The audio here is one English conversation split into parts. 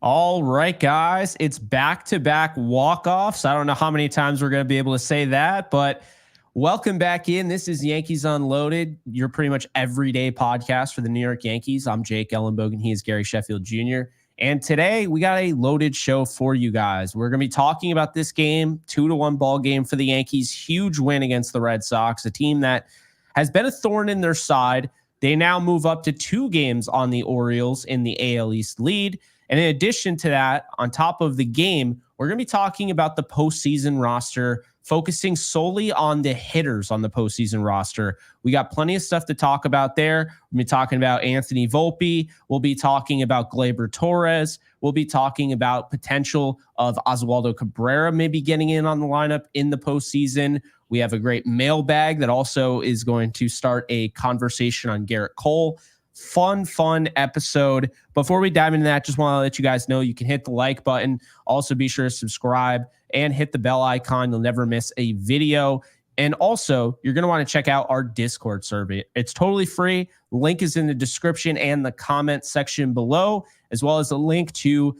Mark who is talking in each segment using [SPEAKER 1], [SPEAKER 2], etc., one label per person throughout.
[SPEAKER 1] All right, guys, it's back-to-back walk-offs. I don't know how many times we're going to be able to say that, but welcome back in. This is Yankees Unloaded, your pretty much everyday podcast for the New York Yankees. I'm Jake Ellenbogen. He is Gary Sheffield Jr. And today we got a loaded show for you guys. We're going to be talking about this game, 2-1 ball game for the Yankees. Huge win against the Red Sox, a team that has been a thorn in their side. They now move up to 2 games on the Orioles in the AL East lead. And in addition to that, on top of the game, we're going to be talking about the postseason roster, focusing solely on the hitters on the postseason roster. We got plenty of stuff to talk about there. We'll be talking about Anthony Volpe. We'll be talking about Gleyber Torres. We'll be talking about potential of Oswaldo Cabrera maybe getting in on the lineup in the postseason. We have a great mailbag that also is going to start a conversation on Gerrit Cole. Fun episode. Before we dive into that, just want to let you guys know you can hit the like button. Also, be sure to subscribe and hit the bell icon. You'll never miss a video. And also, you're going to want to check out our Discord server. It's totally free. Link is in the description and the comment section below, as well as a link to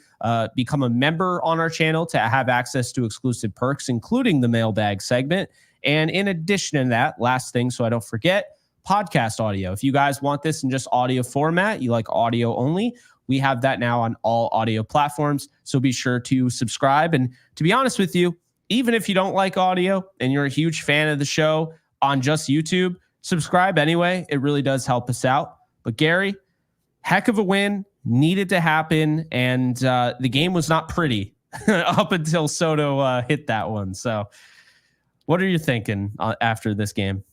[SPEAKER 1] become a member on our channel to have access to exclusive perks, including the mailbag segment. And in addition to that, last thing, so I don't forget, podcast audio. If you guys want this in just audio format, you like audio only, we have that now on all audio platforms. So be sure to subscribe. And to be honest with you, even if you don't like audio and you're a huge fan of the show on just YouTube, subscribe anyway. It really does help us out. But Gary, heck of a win, needed to happen. And the game was not pretty up until Soto hit that one. So what are you thinking after this game?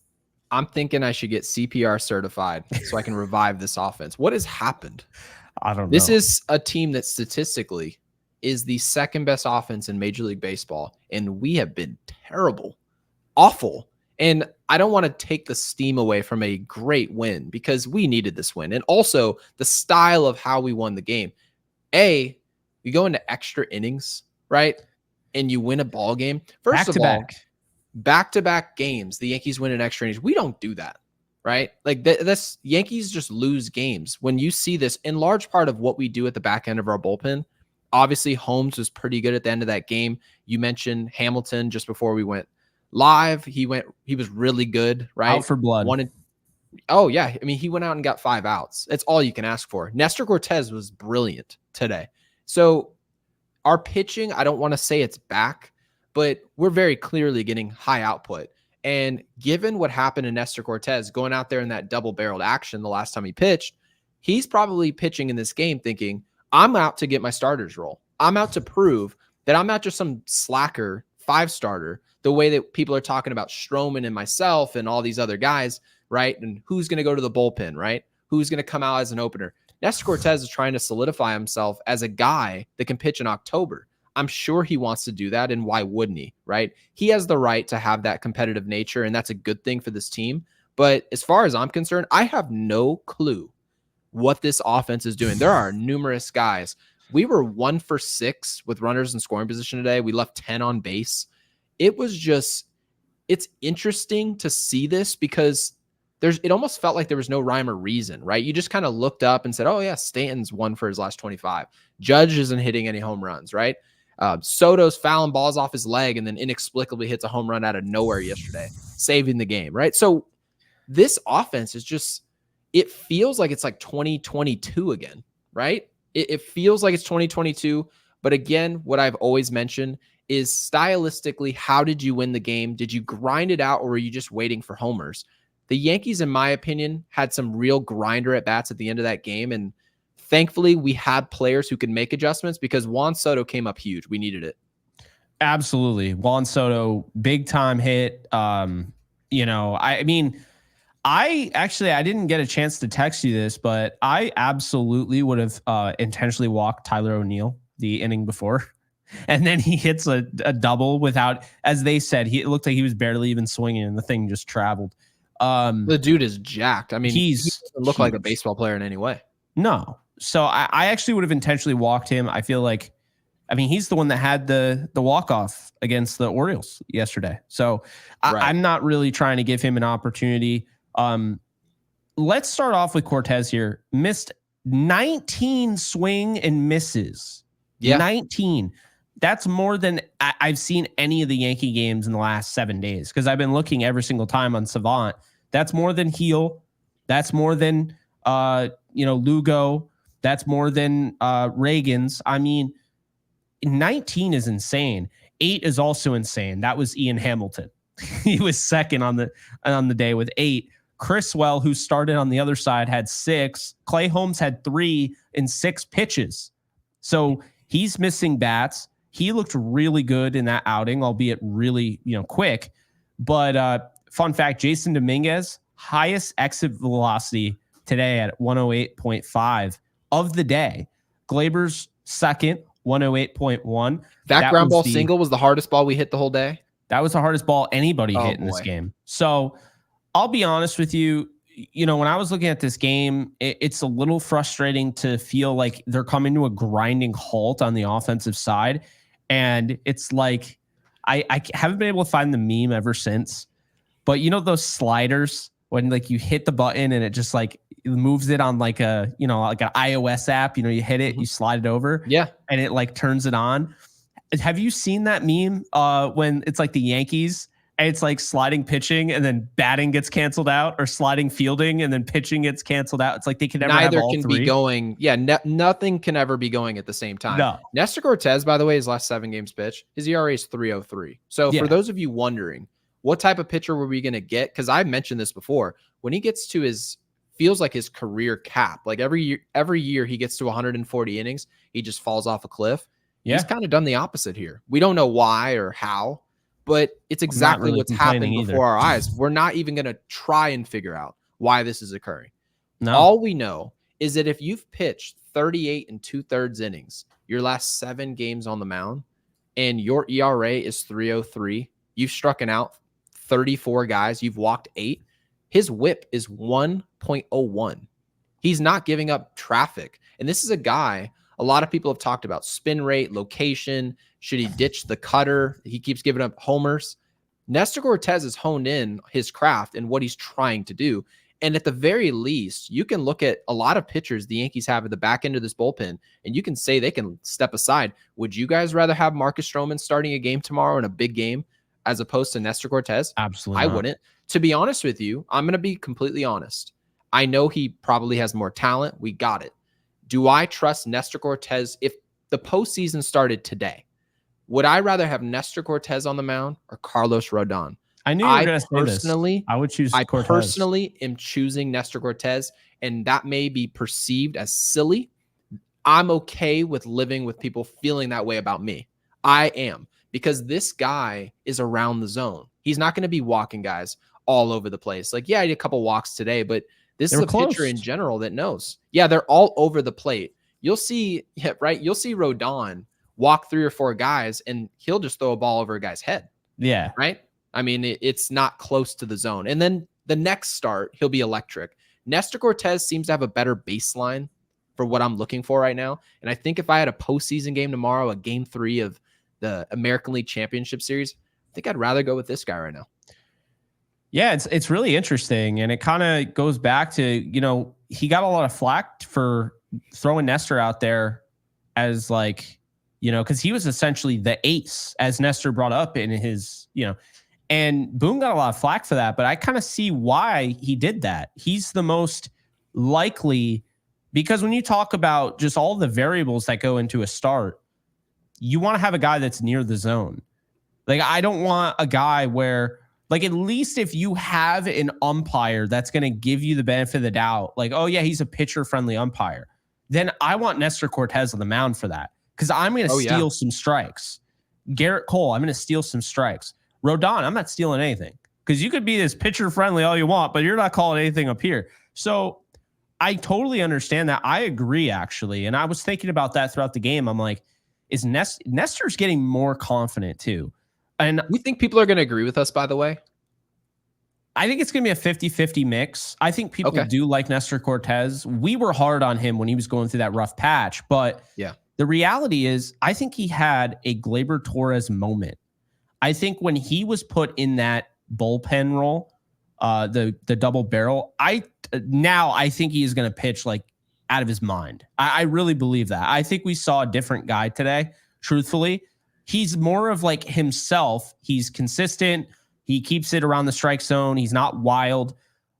[SPEAKER 2] I'm thinking I should get CPR certified so I can revive this offense. What has happened?
[SPEAKER 1] I don't know.
[SPEAKER 2] This is a team that statistically is the second best offense in Major League Baseball, and we have been terrible, awful. And I don't want to take the steam away from a great win because we needed this win. And also the style of how we won the game. You go into extra innings, right? And you win a ball game. First of all, back-to-back games, the Yankees win an extra innings. We don't do that, right? Like that's Yankees just lose games. When you see this, in large part of what we do at the back end of our bullpen, obviously Holmes was pretty good at the end of that game. You mentioned Hamilton just before we went live. He was really good, right?
[SPEAKER 1] Out for blood.
[SPEAKER 2] Oh yeah. I mean, he went out and got 5 outs. That's all you can ask for. Nestor Cortez was brilliant today. So our pitching, I don't want to say it's back, but we're very clearly getting high output. And given what happened to Nestor Cortez going out there in that double-barreled action the last time he pitched, he's probably pitching in this game thinking, I'm out to get my starter's role. I'm out to prove that I'm not just some slacker 5-starter, the way that people are talking about Stroman and myself and all these other guys, right? And who's going to go to the bullpen, right? Who's going to come out as an opener? Nestor Cortez is trying to solidify himself as a guy that can pitch in October. I'm sure he wants to do that, and why wouldn't he, right? He has the right to have that competitive nature, and that's a good thing for this team. But as far as I'm concerned, I have no clue what this offense is doing. There are numerous guys. We were 1 for 6 with runners in scoring position today. We left 10 on base. It's interesting to see this because it almost felt like there was no rhyme or reason, right? You just kind of looked up and said, oh yeah, Stanton's 1 for his last 25. Judge isn't hitting any home runs, right? Soto's fouling balls off his leg and then inexplicably hits a home run out of nowhere yesterday, saving the game, right? So this offense is just, it feels like it's like 2022 again, right? It feels like it's 2022. But again, what I've always mentioned is stylistically, how did you win the game? Did you grind it out or were you just waiting for homers? The Yankees, in my opinion, had some real grinder at bats at the end of that game. And thankfully, we had players who could make adjustments because Juan Soto came up huge. We needed it.
[SPEAKER 1] Absolutely. Juan Soto, big time hit. I mean, I didn't get a chance to text you this, but I absolutely would have intentionally walked Tyler O'Neill the inning before. And then he hits a double without, as they said, it looked like he was barely even swinging and the thing just traveled.
[SPEAKER 2] The dude is jacked. I mean, he doesn't look like a baseball player in any way.
[SPEAKER 1] No. So I actually would have intentionally walked him. I feel like, I mean, he's the one that had the walk-off against the Orioles yesterday. So right. I'm not really trying to give him an opportunity. Let's start off with Cortez here. Missed 19 swing and misses
[SPEAKER 2] Yeah.
[SPEAKER 1] 19. That's more than I've seen any of the Yankee games in the last 7 days, because I've been looking every single time on Savant. That's more than Heel. That's more than Lugo. That's more than Reagan's. I mean, 19 is insane. 8 is also insane. That was Ian Hamilton. He was second on the day with 8. Criswell, who started on the other side, had 6. Clay Holmes had 3 in 6 pitches. So he's missing bats. He looked really good in that outing, albeit really, quick. But fun fact, Jason Dominguez, highest exit velocity today at 108.5 of the day. Gleyber's second, 108.1.
[SPEAKER 2] That ground ball single was the hardest ball we hit the whole day.
[SPEAKER 1] That was the hardest ball anybody hit in this game. So I'll be honest with you. When I was looking at this game, it's a little frustrating to feel like they're coming to a grinding halt on the offensive side. And it's like, I haven't been able to find the meme ever since. But those sliders, when like you hit the button and it just like moves it on like a, like an iOS app, you hit it, you slide it over.
[SPEAKER 2] Yeah.
[SPEAKER 1] And it like turns it on. Have you seen that meme when it's like the Yankees and it's like sliding pitching and then batting gets canceled out, or sliding fielding and then pitching gets canceled out? It's like they can never have all three.
[SPEAKER 2] Be going. Yeah, nothing can ever be going at the same time.
[SPEAKER 1] No.
[SPEAKER 2] Nestor Cortes, by the way, his last 7 games pitched, his ERA is 3.03. So for those of you wondering, what type of pitcher were we going to get? Because I mentioned this before. When he gets to feels like his career cap, like every year he gets to 140 innings, he just falls off a cliff. Yeah. He's kind of done the opposite here. We don't know why or how, but it's exactly what's happened before our eyes. We're not even going to try and figure out why this is occurring. No. All we know is that if you've pitched 38 2/3 innings, your last 7 games on the mound, and your ERA is 3.03, you've struck out 34 guys, you've walked 8, his whip is 1.01. He's not giving up traffic. And this is a guy, a lot of people have talked about spin rate, location. Should he ditch the cutter? He keeps giving up homers. Nestor Cortes has honed in his craft and what he's trying to do. And at the very least, you can look at a lot of pitchers the Yankees have at the back end of this bullpen, and you can say they can step aside. Would you guys rather have Marcus Stroman starting a game tomorrow in a big game as opposed to Nestor Cortes?
[SPEAKER 1] Absolutely.
[SPEAKER 2] I wouldn't. To be honest with you, I'm going to be completely honest. I know he probably has more talent. We got it. Do I trust Nestor Cortes? If the postseason started today, would I rather have Nestor Cortes on the mound or Carlos Rodon?
[SPEAKER 1] I knew you were going to say this. I would choose Cortes.
[SPEAKER 2] I personally am choosing Nestor Cortes, and that may be perceived as silly. I'm okay with living with people feeling that way about me. I am, because this guy is around the zone. He's not going to be walking guys all over the place. Like, yeah, I did a couple walks today, but this is a pitcher in general that knows. Yeah, they're all over the plate. You'll see, right? You'll see Rodon walk 3 or 4 guys, and he'll just throw a ball over a guy's head.
[SPEAKER 1] Yeah.
[SPEAKER 2] Right? I mean, it's not close to the zone. And then the next start, he'll be electric. Nestor Cortes seems to have a better baseline for what I'm looking for right now. And I think if I had a postseason game tomorrow, a game 3 of the American League Championship Series, I think I'd rather go with this guy right now.
[SPEAKER 1] Yeah, it's really interesting. And it kind of goes back to, he got a lot of flack for throwing Nestor out there as like, because he was essentially the ace, as Nestor brought up in his, and Boone got a lot of flack for that. But I kind of see why he did that. He's the most likely, because when you talk about just all the variables that go into a start, you want to have a guy that's near the zone. Like, I don't want a guy where, like, at least if you have an umpire that's going to give you the benefit of the doubt, like, oh yeah, he's a pitcher-friendly umpire, then I want Nestor Cortes on the mound for that, because I'm going to steal some strikes. Gerrit Cole, I'm going to steal some strikes. Rodon, I'm not stealing anything, because you could be this pitcher-friendly all you want, but you're not calling anything up here. So I totally understand that. I agree, actually. And I was thinking about that throughout the game. I'm like, is Nestor's getting more confident too? And
[SPEAKER 2] you think people are going to agree with us, by the way?
[SPEAKER 1] I think it's going to be a 50-50 mix. I think people do like Nestor Cortes. We were hard on him when he was going through that rough patch, but the reality is I think he had a Gleyber Torres moment. I think when he was put in that bullpen role, the double barrel, I think he is going to pitch like out of his mind. I really believe that. I think we saw a different guy today, truthfully. He's more of like himself. He's consistent. He keeps it around the strike zone. He's not wild,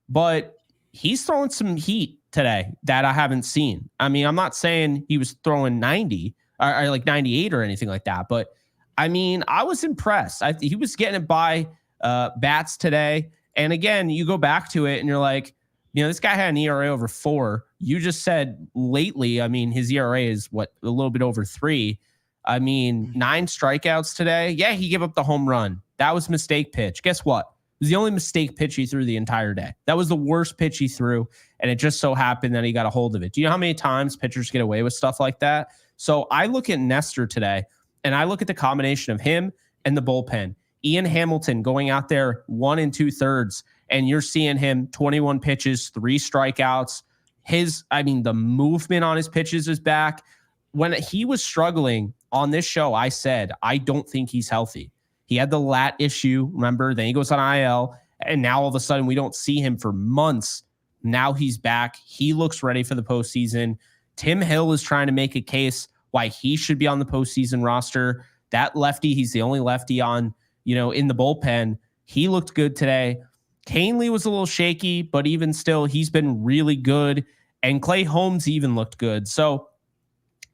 [SPEAKER 1] but he's throwing some heat today that I haven't seen. I mean, I'm not saying he was throwing 90 or like 98 or anything like that, but I mean, I was impressed. He was getting it by bats today. And again, you go back to it and you're like, this guy had an ERA over 4. You just said lately, I mean, his ERA is a little bit over 3. I mean, 9 strikeouts today. Yeah, he gave up the home run. That was mistake pitch. Guess what? It was the only mistake pitch he threw the entire day. That was the worst pitch he threw, and it just so happened that he got a hold of it. Do you know how many times pitchers get away with stuff like that? So I look at Nestor today, and I look at the combination of him and the bullpen. Ian Hamilton going out there 1 2/3, and you're seeing him 21 pitches, 3 strikeouts. The movement on his pitches is back. When he was struggling on this show, I said, I don't think he's healthy. He had the lat issue, remember? Then he goes on IL, and now all of a sudden we don't see him for months. Now he's back. He looks ready for the postseason. Tim Hill is trying to make a case why he should be on the postseason roster. That lefty, he's the only lefty on, in the bullpen. He looked good today. Canely was a little shaky, but even still, he's been really good. And Clay Holmes even looked good. So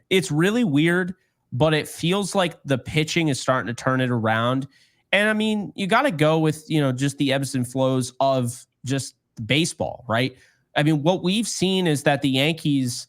[SPEAKER 1] it's really weird, but it feels like the pitching is starting to turn it around. And I mean, you got to go with, just the ebbs and flows of just baseball, right? I mean, what we've seen is that the Yankees,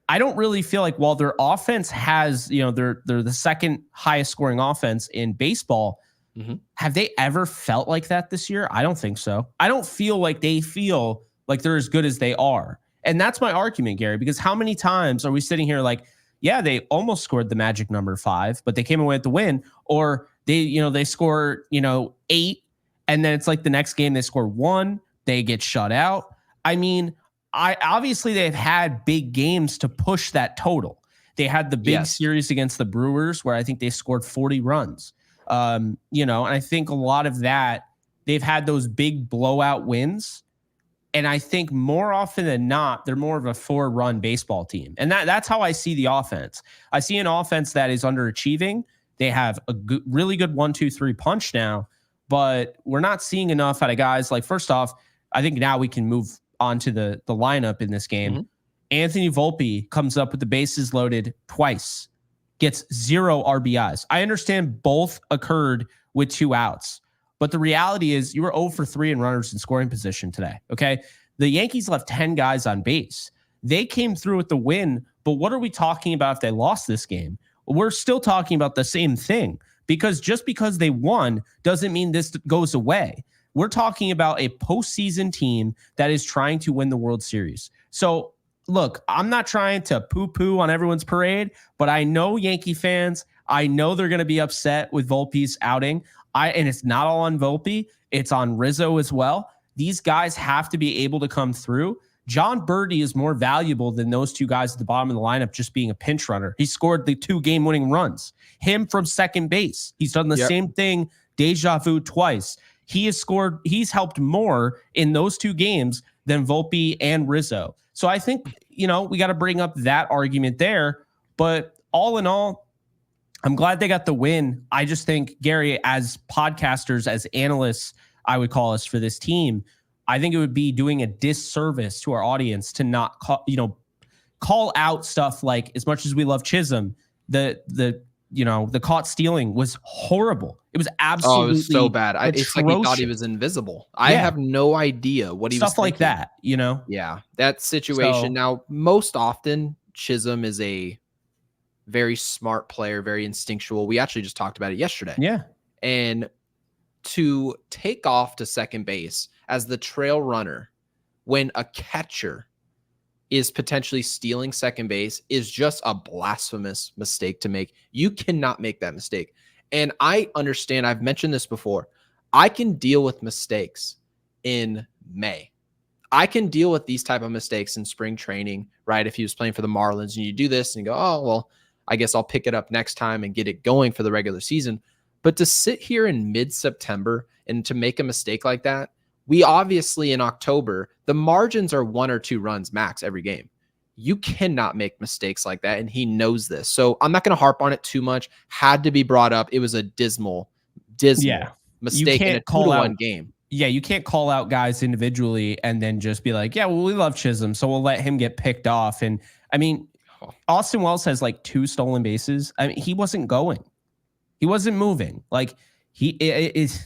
[SPEAKER 1] I don't really feel like while their offense has, they're the second highest scoring offense in baseball. Mm-hmm. Have they ever felt like that this year? I don't think so. I don't feel like they feel like they're as good as they are. And that's my argument, Gary, because how many times are we sitting here like, yeah, they almost scored the magic number 5, but they came away with the win, or they score, 8, and then it's like the next game they score 1, they get shut out. I mean, obviously they've had big games to push that total. They had the big series against the Brewers where I think they scored 40 runs. And I think a lot of that, they've had those big blowout wins. And I think more often than not, they're more of a 4-run baseball team. And that's how I see the offense. I see an offense that is underachieving. They have a really good 1-2-3 punch now, but we're not seeing enough out of guys. Like, first off, I think now we can move on to the lineup in this game. Mm-hmm. Anthony Volpe comes up with the bases loaded twice, gets 0 RBIs. I understand both occurred with 2 outs. But the reality is you were 0 for 3 in runners in scoring position today, okay? The Yankees left 10 guys on base. They came through with the win, but what are we talking about if they lost this game? We're still talking about the same thing, because just because they won doesn't mean this goes away. We're talking about a postseason team that is trying to win the World Series. So, look, I'm not trying to poo-poo on everyone's parade, but I know Yankee fans, I know they're going to be upset with Volpe's outing. And it's not all on Volpe. It's on Rizzo as well. These guys have to be able to come through. John Birdie is more valuable than those 2 guys at the bottom of the lineup just being a pinch runner. He scored the 2 game-winning runs. Him from second base. He's done the same thing, deja vu twice. He's helped more in those 2 games than Volpe and Rizzo. So I think, we got to bring up that argument there. But all in all, I'm glad they got the win. I just think, Gary, as podcasters, as analysts, I would call us for this team, I think it would be doing a disservice to our audience to not call out stuff like, as much as we love Chisholm, the caught stealing was horrible. It was absolutely
[SPEAKER 2] it was so bad. It's like he thought he was invisible. I have no idea what he was thinking.
[SPEAKER 1] Stuff like that,
[SPEAKER 2] Yeah, that situation. Now, most often, Chisholm is a very smart player, very instinctual. We actually just talked about it yesterday.
[SPEAKER 1] Yeah.
[SPEAKER 2] And to take off to second base as the trail runner when a catcher is potentially stealing second base is just a blasphemous mistake to make. You cannot make that mistake. And I understand, I've mentioned this before, I can deal with mistakes in May. I can deal with these type of mistakes in spring training, right? If he was playing for the Marlins and you do this and you go, oh, well, I guess I'll pick it up next time and get it going for the regular season. But to sit here in mid-September and to make a mistake like that, we obviously in October, the margins are 1 or 2 runs max every game. You cannot make mistakes like that, and he knows this. So I'm not going to harp on it too much. Had to be brought up. It was a dismal mistake in a 2-1 game.
[SPEAKER 1] Yeah, you can't call out guys individually and then just be like, yeah, well, we love Chisholm, so we'll let him get picked off. And I mean, Austin Wells has like 2 stolen bases. I mean, he wasn't going. He wasn't moving. Like he is.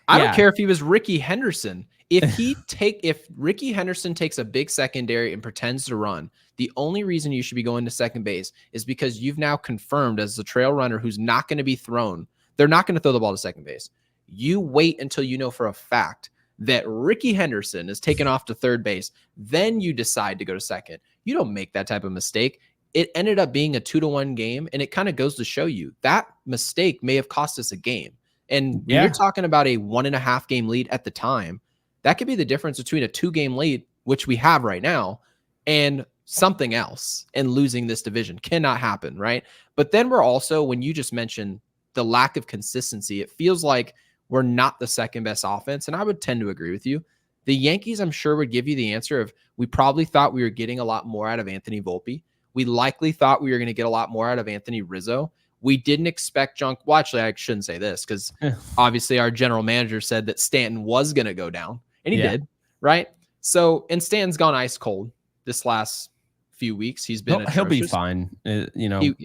[SPEAKER 2] I don't care if he was Ricky Henderson. If Ricky Henderson takes a big secondary and pretends to run, the only reason you should be going to second base is because you've now confirmed as the trail runner who's not going to be thrown. They're not going to throw the ball to second base. You wait until you know for a fact that Ricky Henderson is taken off to third base. Then you decide to go to second. You don't make that type of mistake. It ended up being a 2-1 game, and it kind of goes to show you that mistake may have cost us a game. And when you're talking about a 1.5 game lead at the time, that could be the difference between a 2-game lead, which we have right now, and something else, and losing this division cannot happen, right? But then we're also, when you just mentioned the lack of consistency, it feels like we're not the second best offense. And I would tend to agree with you. The Yankees, I'm sure, would give you the answer of, we probably thought we were getting a lot more out of Anthony Volpe. We likely thought we were going to get a lot more out of Anthony Rizzo. We didn't expect well, actually, I shouldn't say this because obviously our general manager said that Stanton was going to go down, and he did, right? So, and Stanton's gone ice cold this last few weeks. He's been
[SPEAKER 1] he'll be fine,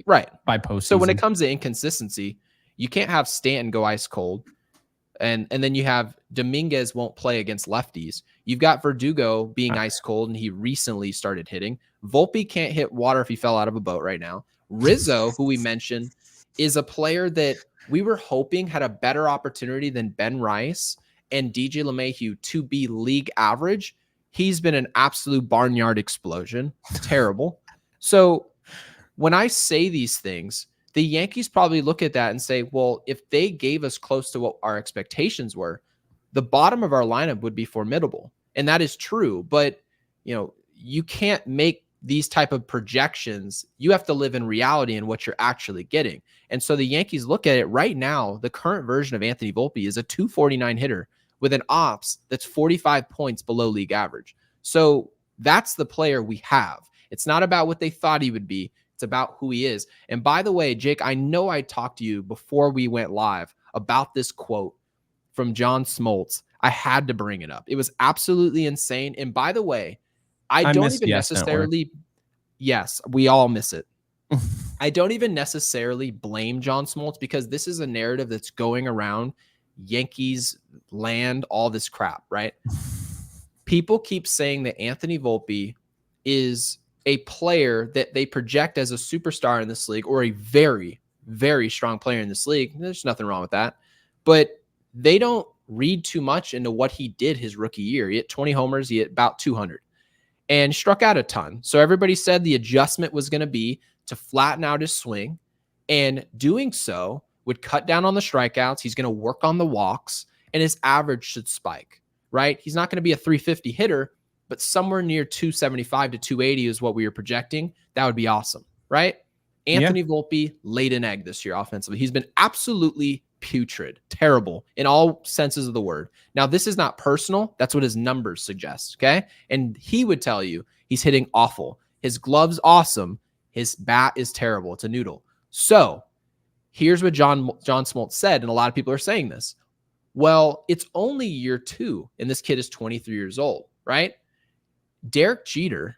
[SPEAKER 2] right.
[SPEAKER 1] by postseason.
[SPEAKER 2] So when it comes to inconsistency, you can't have Stanton go ice cold, and then you have Dominguez won't play against lefties. You've got Verdugo being ice cold, and he recently started hitting. Volpe can't hit water if he fell out of a boat right now. Rizzo, who we mentioned, is a player that we were hoping had a better opportunity than Ben Rice and DJ LeMahieu to be league average. He's been an absolute barnyard explosion. Terrible. So when I say these things, the Yankees probably look at that and say, well, if they gave us close to what our expectations were, the bottom of our lineup would be formidable. And that is true. But, you can't make these type of projections. You have to live in reality and what you're actually getting. And so the Yankees look at it right now. The current version of Anthony Volpe is a 249 hitter with an ops that's 45 points below league average. So that's the player we have. It's not about what they thought he would be. It's about who he is. And by the way, Jake, I know I talked to you before we went live about this quote from John Smoltz. I had to bring it up. It was absolutely insane. And by the way, I don't even necessarily, yes, we all miss it. I don't even necessarily blame John Smoltz because this is a narrative that's going around Yankees land, all this crap, right? People keep saying that Anthony Volpe is a player that they project as a superstar in this league or a very, very strong player in this league. There's nothing wrong with that. But they don't read too much into what he did his rookie year. He hit 20 homers. He hit about 200 and struck out a ton. So everybody said the adjustment was going to be to flatten out his swing, and doing so would cut down on the strikeouts. He's going to work on the walks, and his average should spike, right? He's not going to be a 350 hitter, but somewhere near 275 to 280 is what we were projecting. That would be awesome, right? Anthony Volpe laid an egg this year offensively. He's been absolutely putrid, terrible in all senses of the word. Now, this is not personal. That's what his numbers suggest, okay? And he would tell you he's hitting awful. His glove's awesome. His bat is terrible. It's a noodle. So here's what John Smoltz said, and a lot of people are saying this. Well, it's only year 2, and this kid is 23 years old, right? Derek Jeter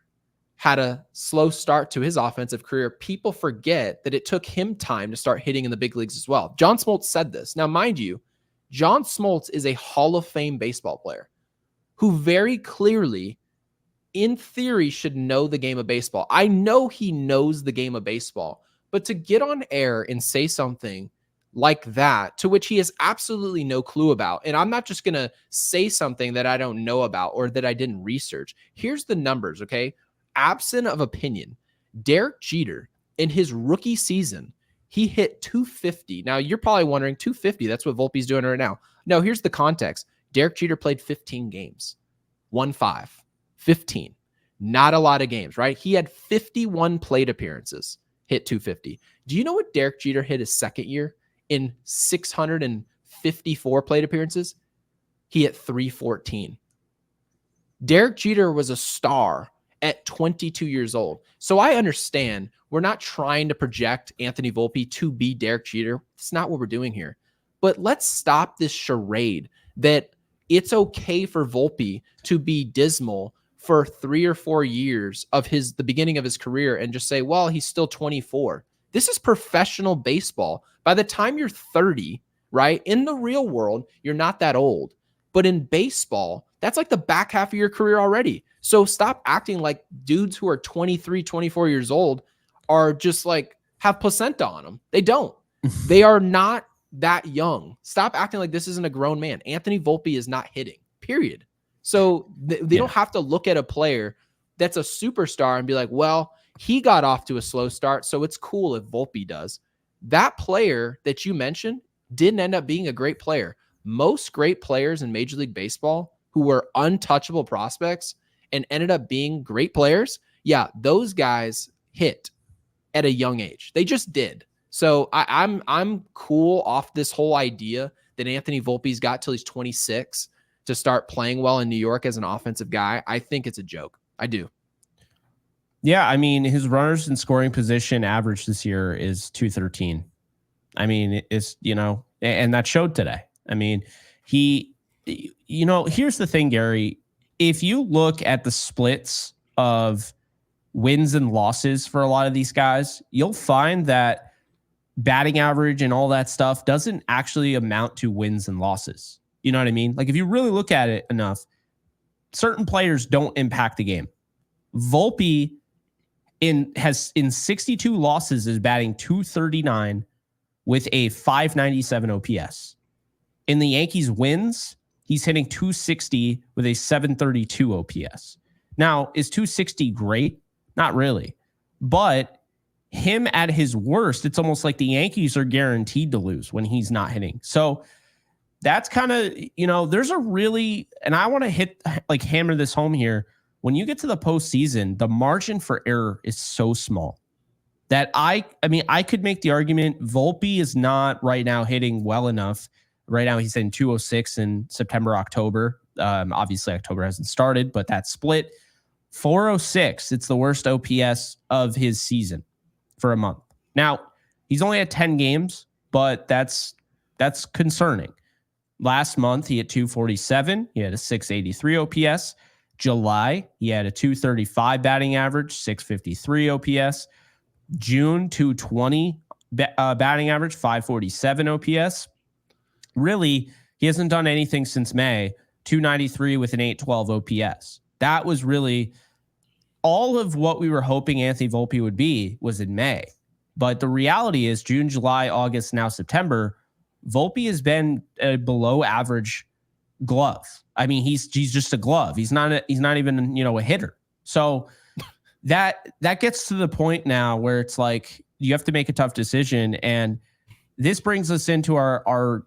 [SPEAKER 2] had a slow start to his offensive career. People forget that it took him time to start hitting in the big leagues as well. John Smoltz said this. Now, mind you, John Smoltz is a Hall of Fame baseball player who very clearly, in theory, should know the game of baseball. I know he knows the game of baseball, but to get on air and say something like that, to which he has absolutely no clue about, and I'm not just going to say something that I don't know about or that I didn't research. Here's the numbers, okay? Absent of opinion, Derek Jeter in his rookie season, he hit 250. Now, you're probably wondering, 250, that's what Volpe's doing right now. No, here's the context. Derek Jeter played 15 games. 1-5. 15. Not a lot of games, right? He had 51 plate appearances, hit 250. Do you know what Derek Jeter hit his second year in 654 plate appearances? He hit 314. Derek Jeter was a star at 22 years old. So I understand we're not trying to project Anthony Volpe to be Derek Jeter. It's not what we're doing here. But let's stop this charade that it's okay for Volpe to be dismal for 3 or 4 years of the beginning of his career and just say, well, he's still 24. This is professional baseball. By the time you're 30, right? In the real world, you're not that old. But in baseball, that's like the back half of your career already. So stop acting like dudes who are 23, 24 years old are just like have placenta on them. They don't. They are not that young. Stop acting like this isn't a grown man. Anthony Volpe is not hitting, period. So they don't have to look at a player that's a superstar and be like, well, he got off to a slow start, so it's cool if Volpe does. That player that you mentioned didn't end up being a great player. Most great players in Major League Baseball who were untouchable prospects and ended up being great players, yeah, those guys hit at a young age. They just did. So I'm cool off this whole idea that Anthony Volpe's got till he's 26 to start playing well in New York as an offensive guy. I think it's a joke. I do.
[SPEAKER 1] Yeah, I mean, his runners in scoring position average this year is 213. I mean, it's, and that showed today. I mean, here's the thing, Gary. If you look at the splits of wins and losses for a lot of these guys, you'll find that batting average and all that stuff doesn't actually amount to wins and losses. You know what I mean? Like, if you really look at it enough, certain players don't impact the game. Volpe in 62 losses is batting 239 with a 597 OPS. In the Yankees wins, he's hitting 260 with a 732 OPS. Now, is 260 great? Not really. But him at his worst, it's almost like the Yankees are guaranteed to lose when he's not hitting. So that's kind of, there's a really, and I want to hammer this home here. When you get to the postseason, the margin for error is so small that I could make the argument Volpe is not right now hitting well enough. Right now he's in 206 in September, October. Obviously October hasn't started, but that split 406. It's the worst OPS of his season for a month. Now he's only had 10 games, but that's concerning. Last month he had 247. He had a 683 OPS. July, he had a 235 batting average, 653 OPS. June, 220 batting average, 547 OPS. Really, he hasn't done anything since May, 293 with an 812 OPS. That was really all of what we were hoping Anthony Volpe would be was in May. But the reality is June, July, August, now September, Volpe has been a below average glove. I mean, he's just a glove. He's not even, a hitter. So that gets to the point now where it's like you have to make a tough decision. And this brings us into our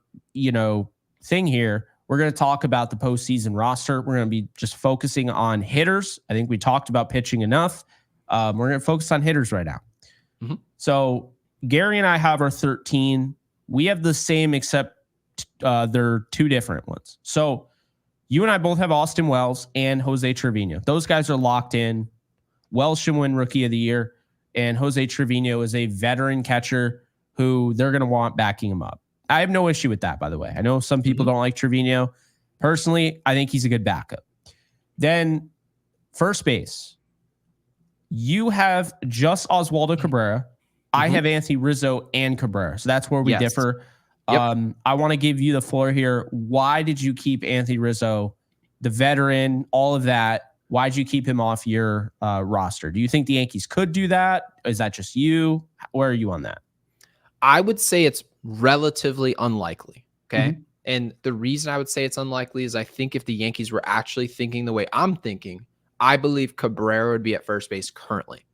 [SPEAKER 1] thing here. We're going to talk about the postseason roster. We're going to be just focusing on hitters. I think we talked about pitching enough. We're going to focus on hitters right now. Mm-hmm. So Gary and I have our 13. We have the same, except they're two different ones. So you and I both have Austin Wells and Jose Trevino. Those guys are locked in. Wells should win Rookie of the Year, and Jose Trevino is a veteran catcher who they're going to want backing him up. I have no issue with that, by the way. I know some people don't like Trevino. Personally, I think he's a good backup. Then first base, you have just Oswaldo Cabrera. I have Anthony Rizzo and Cabrera. So that's where we differ. Yep. I want to give you the floor here. Why did you keep Anthony Rizzo, the veteran, all of that? Why did you keep him off your roster? Do you think the Yankees could do that? Is that just you? Where are you on that?
[SPEAKER 2] I would say it's relatively unlikely. Okay. Mm-hmm. And the reason I would say it's unlikely is I think if the Yankees were actually thinking the way I'm thinking, I believe Cabrera would be at first base currently,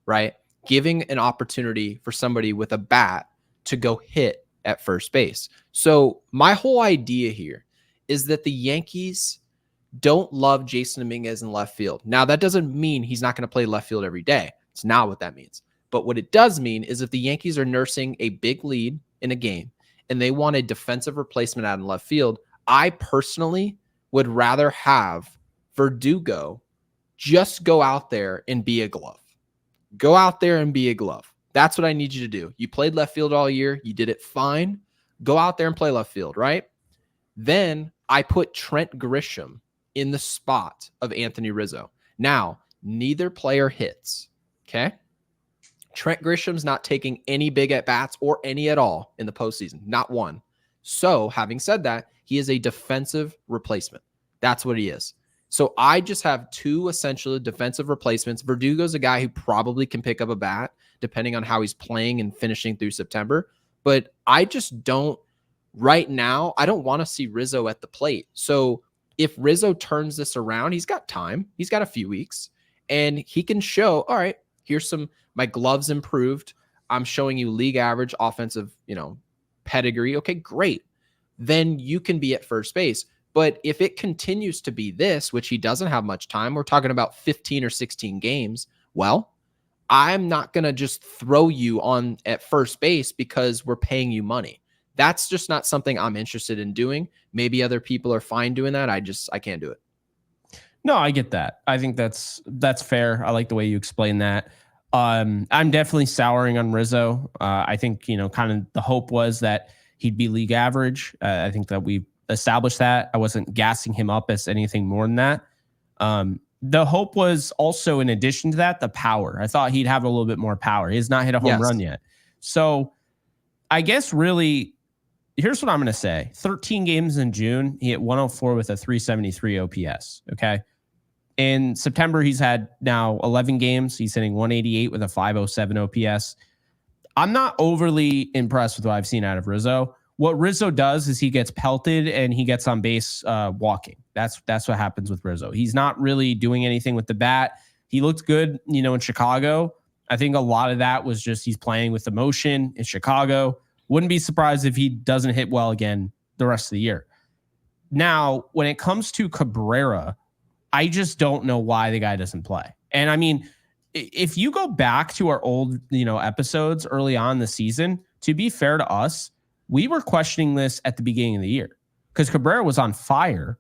[SPEAKER 2] right? Giving an opportunity for somebody with a bat to go hit at first base. So my whole idea here is that the Yankees don't love Jason Dominguez in left field. Now, that doesn't mean he's not going to play left field every day. It's not what that means. But what it does mean is if the Yankees are nursing a big lead in a game and they want a defensive replacement out in left field, I personally would rather have Verdugo just go out there and be a glove. Go out there and be a glove. That's what I need you to do. You played left field all year. You did it fine. Go out there and play left field, right? Then I put Trent Grisham in the spot of Anthony Rizzo. Now, neither player hits, okay? Trent Grisham's not taking any big at-bats or any at all in the postseason, not one. So, having said that, he is a defensive replacement. That's what he is. So I just have two essentially defensive replacements. Verdugo's a guy who probably can pick up a bat depending on how he's playing and finishing through September. But I just don't, right now, I don't want to see Rizzo at the plate. So if Rizzo turns this around, he's got time. He's got a few weeks. And he can show, all right, here's my gloves improved. I'm showing you league average offensive, pedigree. Okay, great. Then you can be at first base. But if it continues to be this, which he doesn't have much time, we're talking about 15 or 16 games, well, I'm not going to just throw you on at first base because we're paying you money. That's just not something I'm interested in doing. Maybe other people are fine doing that. I can't do it.
[SPEAKER 1] No, I get that. I think that's fair. I like the way you explain that. I'm definitely souring on Rizzo. I think, kind of the hope was that he'd be league average. I think that we established that. I wasn't gassing him up as anything more than that. The hope was also, in addition to that, the power. I thought he'd have a little bit more power. He has not hit a home run yet. So I guess really, here's what I'm going to say. 13 games in June, he hit 104 with a 373 OPS. Okay. In September, he's had now 11 games. He's hitting 188 with a 507 OPS. I'm not overly impressed with what I've seen out of Rizzo. What Rizzo does is he gets pelted and he gets on base walking. That's what happens with Rizzo. He's not really doing anything with the bat. He looked good, in Chicago. I think a lot of that was just he's playing with emotion in Chicago. Wouldn't be surprised if he doesn't hit well again the rest of the year. Now, when it comes to Cabrera, I just don't know why the guy doesn't play. And I mean, if you go back to our old, episodes early on in the season, to be fair to us, we were questioning this at the beginning of the year because Cabrera was on fire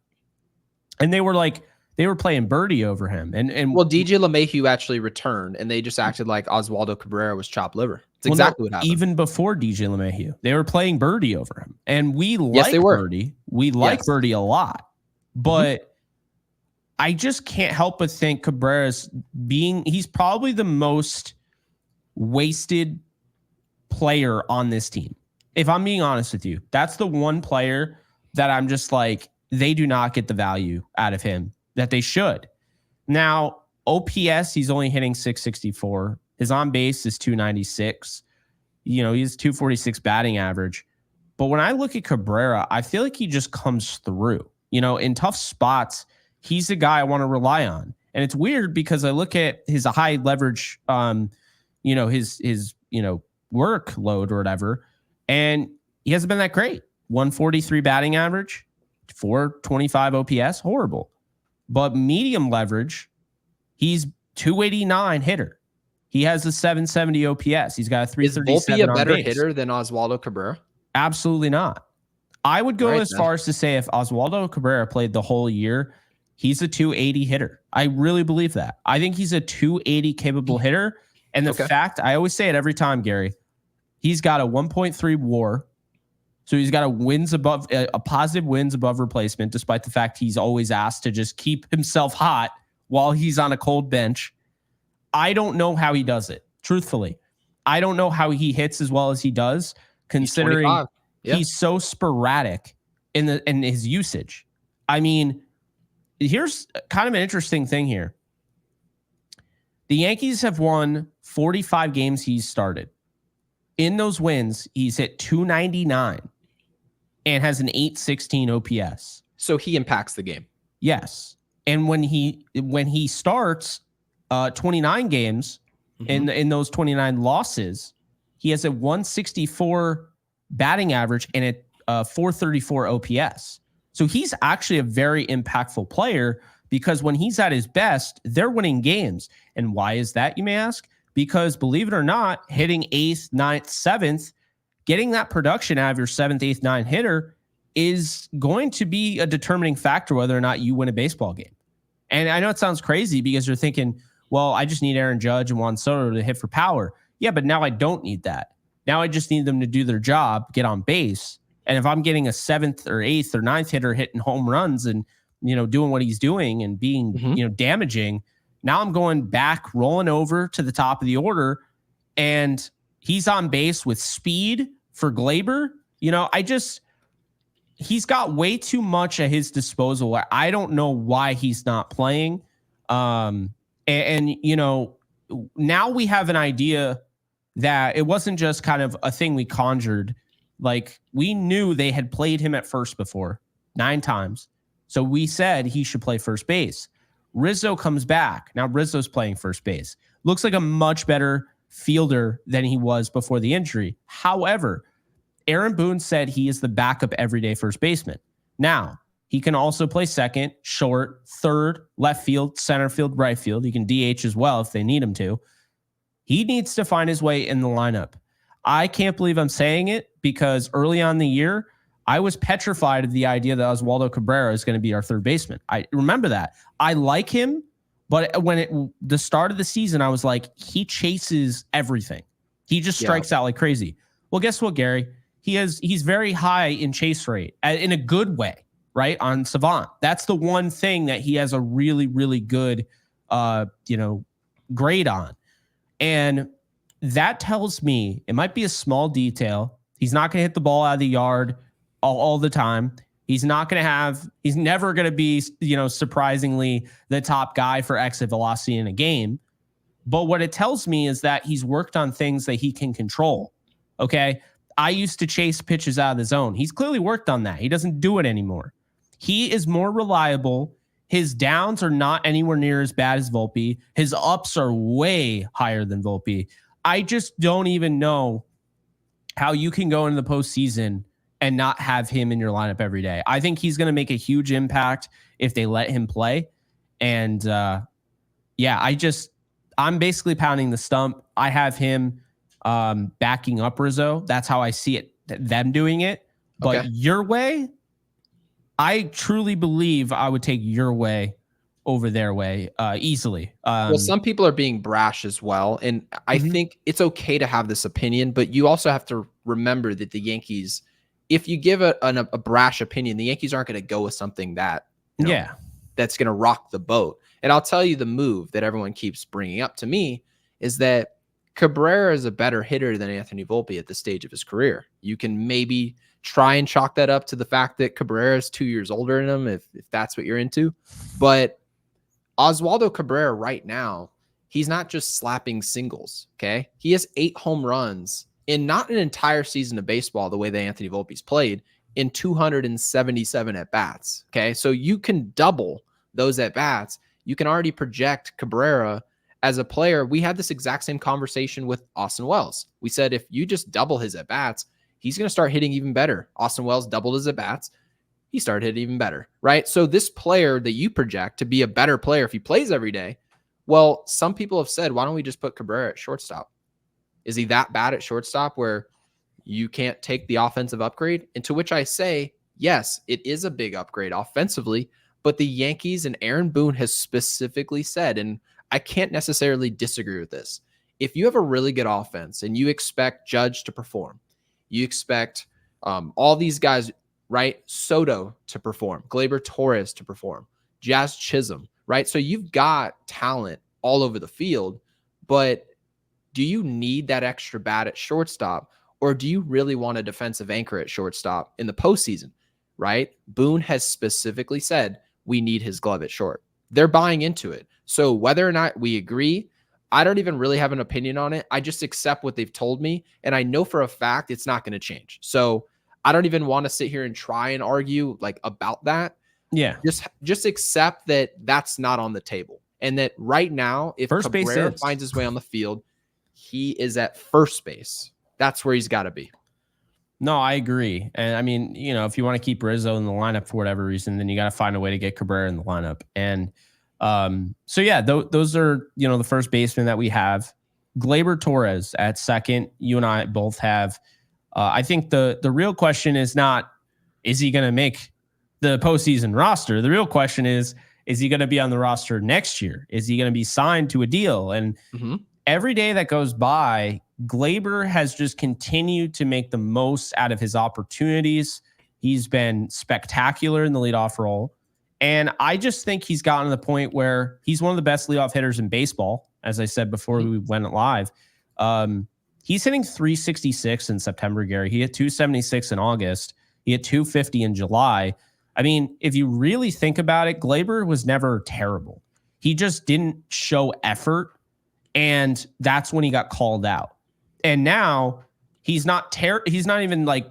[SPEAKER 1] and they were playing birdie over him. And
[SPEAKER 2] well, DJ LeMahieu actually returned and they just acted like Oswaldo Cabrera was chopped liver. It's exactly what happened.
[SPEAKER 1] Even before DJ LeMahieu, they were playing birdie over him. And we like birdie. We like birdie a lot. But I just can't help but think Cabrera's he's probably the most wasted player on this team. If I'm being honest with you, that's the one player that I'm just like, they do not get the value out of him that they should. Now, OPS, he's only hitting 664. His on base is 296. He's 246 batting average. But when I look at Cabrera, I feel like he just comes through. In tough spots, he's the guy I want to rely on. And it's weird because I look at his high leverage, his workload or whatever, and he hasn't been that great. 143 batting average, 425 OPS, horrible. But medium leverage, he's 289 hitter. He has a 770 OPS. He's got a 337
[SPEAKER 2] Is Volpe a better
[SPEAKER 1] base.
[SPEAKER 2] hitter than Oswaldo Cabrera?
[SPEAKER 1] Absolutely not. I would go as far as to say if Oswaldo Cabrera played the whole year, he's a 280 hitter. I really believe that. I think he's a 280 capable hitter. And the fact, I always say it every time, Gary, he's got a 1.3 WAR. So he's got a positive wins above replacement, despite the fact he's always asked to just keep himself hot while he's on a cold bench. I don't know how he does it. Truthfully, I don't know how he hits as well as he does, considering he's so sporadic in his usage. I mean, here's kind of an interesting thing here. The Yankees have won 45 games he's started. In those wins, he's hit 299 and has an 816 OPS.
[SPEAKER 2] So he impacts the game.
[SPEAKER 1] Yes. And when he starts 29 games in those 29 losses, he has a 164 batting average and a 434 OPS. So he's actually a very impactful player because when he's at his best, they're winning games. And why is that, you may ask? Because believe it or not, hitting 8th, 9th, 7th, getting that production out of your 7th, 8th, 9th hitter is going to be a determining factor whether or not you win a baseball game. And I know it sounds crazy because you're thinking, well, I just need Aaron Judge and Juan Soto to hit for power. Yeah, but now I don't need that. Now I just need them to do their job, get on base. And if I'm getting a 7th or 8th or 9th hitter hitting home runs and, doing what he's doing and being, damaging, now I'm going back, rolling over to the top of the order, and he's on base with speed for Gleyber. He's got way too much at his disposal where I don't know why he's not playing. Now we have an idea that it wasn't just kind of a thing we conjured. Like, we knew they had played him at first before 9 times. So we said he should play first base. Rizzo comes back. Now Rizzo's playing first base. Looks like a much better fielder than he was before the injury. However, Aaron Boone said he is the backup everyday first baseman. Now, he can also play second, short, third, left field, center field, right field. He can DH as well if they need him to. He needs to find his way in the lineup. I can't believe I'm saying it because early on in the year, I was petrified of the idea that Oswaldo Cabrera is going to be our third baseman. I remember that. I like him, but the start of the season, I was like, he chases everything. He just strikes out like crazy. Well, guess what, Gary? He's very high in chase rate in a good way, right? On Savant. That's the one thing that he has a really, really good, grade on. And that tells me it might be a small detail. He's not going to hit the ball out of the yard all the time. He's never going to be, surprisingly the top guy for exit velocity in a game. But what it tells me is that he's worked on things that he can control. Okay. I used to chase pitches out of the zone. He's clearly worked on that. He doesn't do it anymore. He is more reliable. His downs are not anywhere near as bad as Volpe. His ups are way higher than Volpe. I just don't even know how you can go into the postseason and not have him in your lineup every day. I think he's going to make a huge impact if they let him play. And I'm basically pounding the stump. I have him backing up Rizzo. That's how I see it, them doing it. But your way, I truly believe I would take your way over their way easily.
[SPEAKER 2] Well, some people are being brash as well. And I think it's okay to have this opinion, but you also have to remember that the Yankees, if you give a brash opinion, the Yankees aren't going to go with something that, that's going to rock the boat. And I'll tell you the move that everyone keeps bringing up to me is that Cabrera is a better hitter than Anthony Volpe at this stage of his career. You can maybe try and chalk that up to the fact that Cabrera is 2 years older than him, if that's what you're into. But Oswaldo Cabrera right now, he's not just slapping singles, okay? He has 8 home runs in not an entire season of baseball the way that Anthony Volpe's played, in 277 at-bats, okay? So you can double those at-bats. You can already project Cabrera as a player. We had this exact same conversation with Austin Wells. We said if you just double his at-bats, he's going to start hitting even better. Austin Wells doubled his at-bats. He started hitting even better, right? So this player that you project to be a better player if he plays every day, well, some people have said, why don't we just put Cabrera at shortstop? Is he that bad at shortstop where you can't take the offensive upgrade? And to which I say, yes, it is a big upgrade offensively, but the Yankees and Aaron Boone has specifically said, and I can't necessarily disagree with this. If you have a really good offense and you expect Judge to perform, you expect all these guys, right? Soto to perform, Gleyber Torres to perform, Jazz Chisholm, right? So you've got talent all over the field, but do you need that extra bat at shortstop, or do you really want a defensive anchor at shortstop in the postseason, right? Boone has specifically said we need his glove at short. They're buying into it. So whether or not we agree, I don't even really have an opinion on it. I just accept what they've told me, and I know for a fact it's not going to change. So I don't even want to sit here and try and argue like about that.
[SPEAKER 1] Yeah.
[SPEAKER 2] Just accept that that's not on the table. And that right now, if
[SPEAKER 1] first
[SPEAKER 2] Cabrera finds his way on the field, he is at first base. That's where he's got to be.
[SPEAKER 1] No, I agree. And I mean, if you want to keep Rizzo in the lineup for whatever reason, then you got to find a way to get Cabrera in the lineup. And those are, the first baseman that we have. Gleyber Torres at second. You and I both have. I think the real question is not, is he going to make the postseason roster? The real question is Is he going to be on the roster next year? Is he going to be signed to a deal? And every day that goes by, Gleyber has just continued to make the most out of his opportunities. He's been spectacular in the leadoff role. And I just think he's gotten to the point where he's one of the best leadoff hitters in baseball, as I said before we went live. He's hitting 366 in September, Gary. He hit 276 in August. He hit 250 in July. I mean, if you really think about it, Gleyber was never terrible. He just didn't show effort, and that's when he got called out. And now he's not even like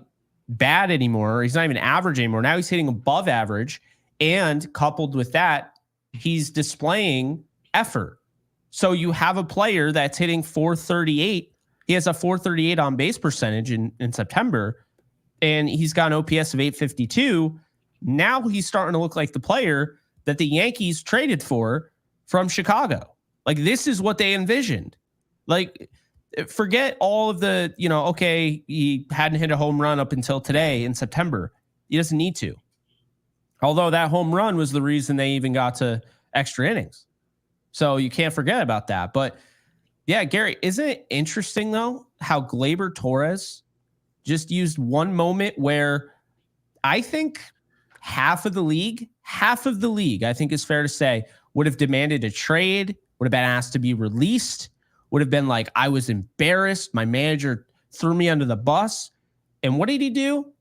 [SPEAKER 1] bad anymore. He's not even average anymore. Now he's hitting above average, and coupled with that, he's displaying effort. So you have a player that's hitting 438. He has a 438 on base percentage in September, and he's got an OPS of 852. Now he's starting to look like the player that the Yankees traded for from Chicago. Like, this is what they envisioned. Like, forget all of the, okay, he hadn't hit a home run up until today in September. He doesn't need to. Although that home run was the reason they even got to extra innings. So you can't forget about that. But yeah, Gary, isn't it interesting, though, how Gleyber Torres just used one moment where I think half of the league, I think is fair to say, would have demanded a trade, would have been asked to be released, would have been like, I was embarrassed. My manager threw me under the bus. And what did he do?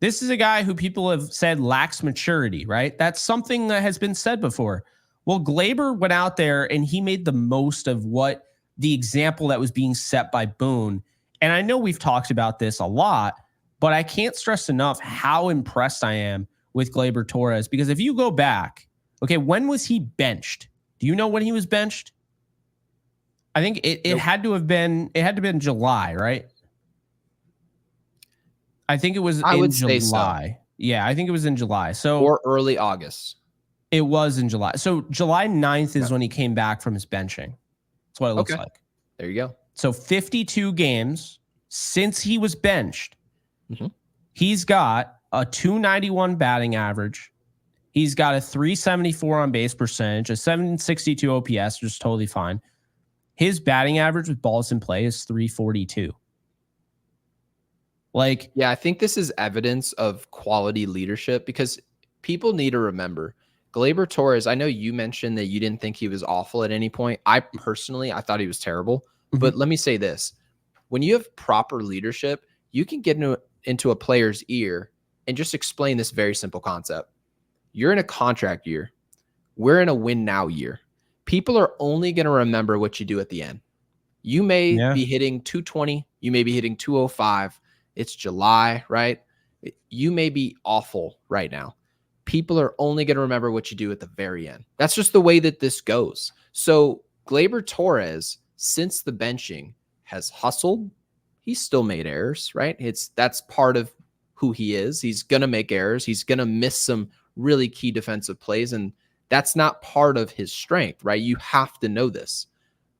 [SPEAKER 1] This is a guy who people have said lacks maturity, right? That's something that has been said before. Well, Gleyber went out there and he made the most of what the example that was being set by Boone. And I know we've talked about this a lot, but I can't stress enough how impressed I am with Gleyber Torres. Because if you go back, okay, when was he benched? Do you know when he was benched? I think it had to have been July, right? I think it was in July. So. Yeah, I think it was in July.
[SPEAKER 2] Or early August.
[SPEAKER 1] It was in July. So July 9th is when he came back from his benching. That's what it looks like.
[SPEAKER 2] There you go.
[SPEAKER 1] So 52 games since he was benched. He's got a 291 batting average. He's got a 374 on base percentage, a 762 OPS, which is totally fine. His batting average with balls in play is 342. Like,
[SPEAKER 2] yeah, I think this is evidence of quality leadership because people need to remember Gleyber Torres. I know you mentioned that you didn't think he was awful at any point. I thought he was terrible. But let me say this. When you have proper leadership, you can get into a player's ear and just explain this very simple concept. You're in a contract year. We're in a win now year. People are only going to remember what you do at the end. You may be hitting 220. You may be hitting 205. It's July, right? You may be awful right now. People are only going to remember what you do at the very end. That's just the way that this goes. So Gleyber Torres, since the benching, has hustled. He's still made errors, right? That's part of who he is. He's going to make errors. He's going to miss some really key defensive plays, and that's not part of his strength, right? You have to know this.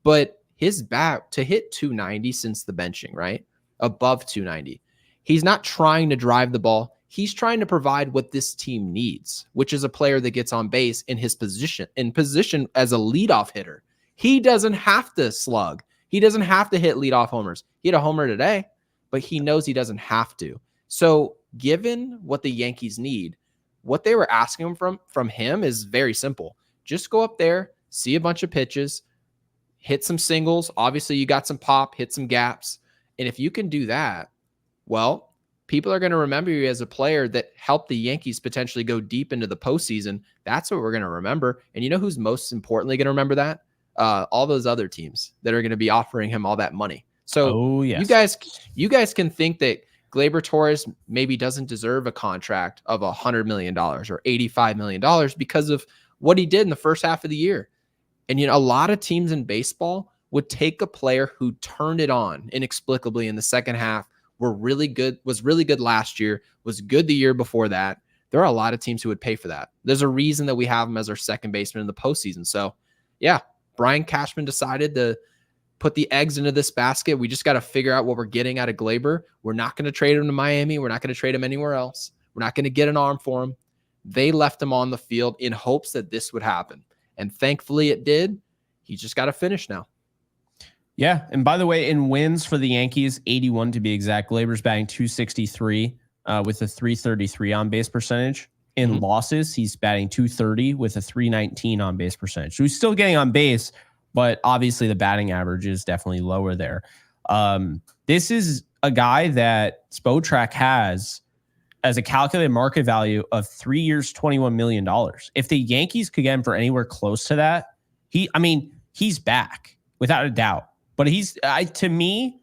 [SPEAKER 2] But his bat to hit 290 since the benching, right? Above 290. He's not trying to drive the ball. He's trying to provide what this team needs, which is a player that gets on base in position as a leadoff hitter. He doesn't have to slug. He doesn't have to hit leadoff homers. He hit a homer today, but he knows he doesn't have to. So given what the Yankees need, what they were asking from him is very simple. Just go up there, see a bunch of pitches, hit some singles. Obviously, you got some pop, hit some gaps. And if you can do that, well, people are going to remember you as a player that helped the Yankees potentially go deep into the postseason. That's what we're going to remember. And you know who's most importantly going to remember that? All those other teams that are going to be offering him all that money. So you guys can think that Gleyber Torres maybe doesn't deserve a contract of $100 million or $85 million because of what he did in the first half of the year. And, a lot of teams in baseball would take a player who turned it on inexplicably in the second half, was really good last year, was good the year before that. There are a lot of teams who would pay for that. There's a reason that we have him as our second baseman in the postseason. So, yeah, Brian Cashman decided to put the eggs into this basket. We just got to figure out what we're getting out of Gleyber. We're not going to trade him to Miami. We're not going to trade him anywhere else. We're not going to get an arm for him. They left him on the field in hopes that this would happen. And thankfully it did. He just got to finish now.
[SPEAKER 1] Yeah. And by the way, in wins for the Yankees, 81 to be exact, Gleyber's batting 263 with a 333 on base percentage. In losses, he's batting 230 with a 319 on base percentage. So he's still getting on base, but obviously the batting average is definitely lower there. This is a guy that Spotrac has as a calculated market value of 3 years, $21 million. If the Yankees could get him for anywhere close to that, he's back without a doubt. But to me,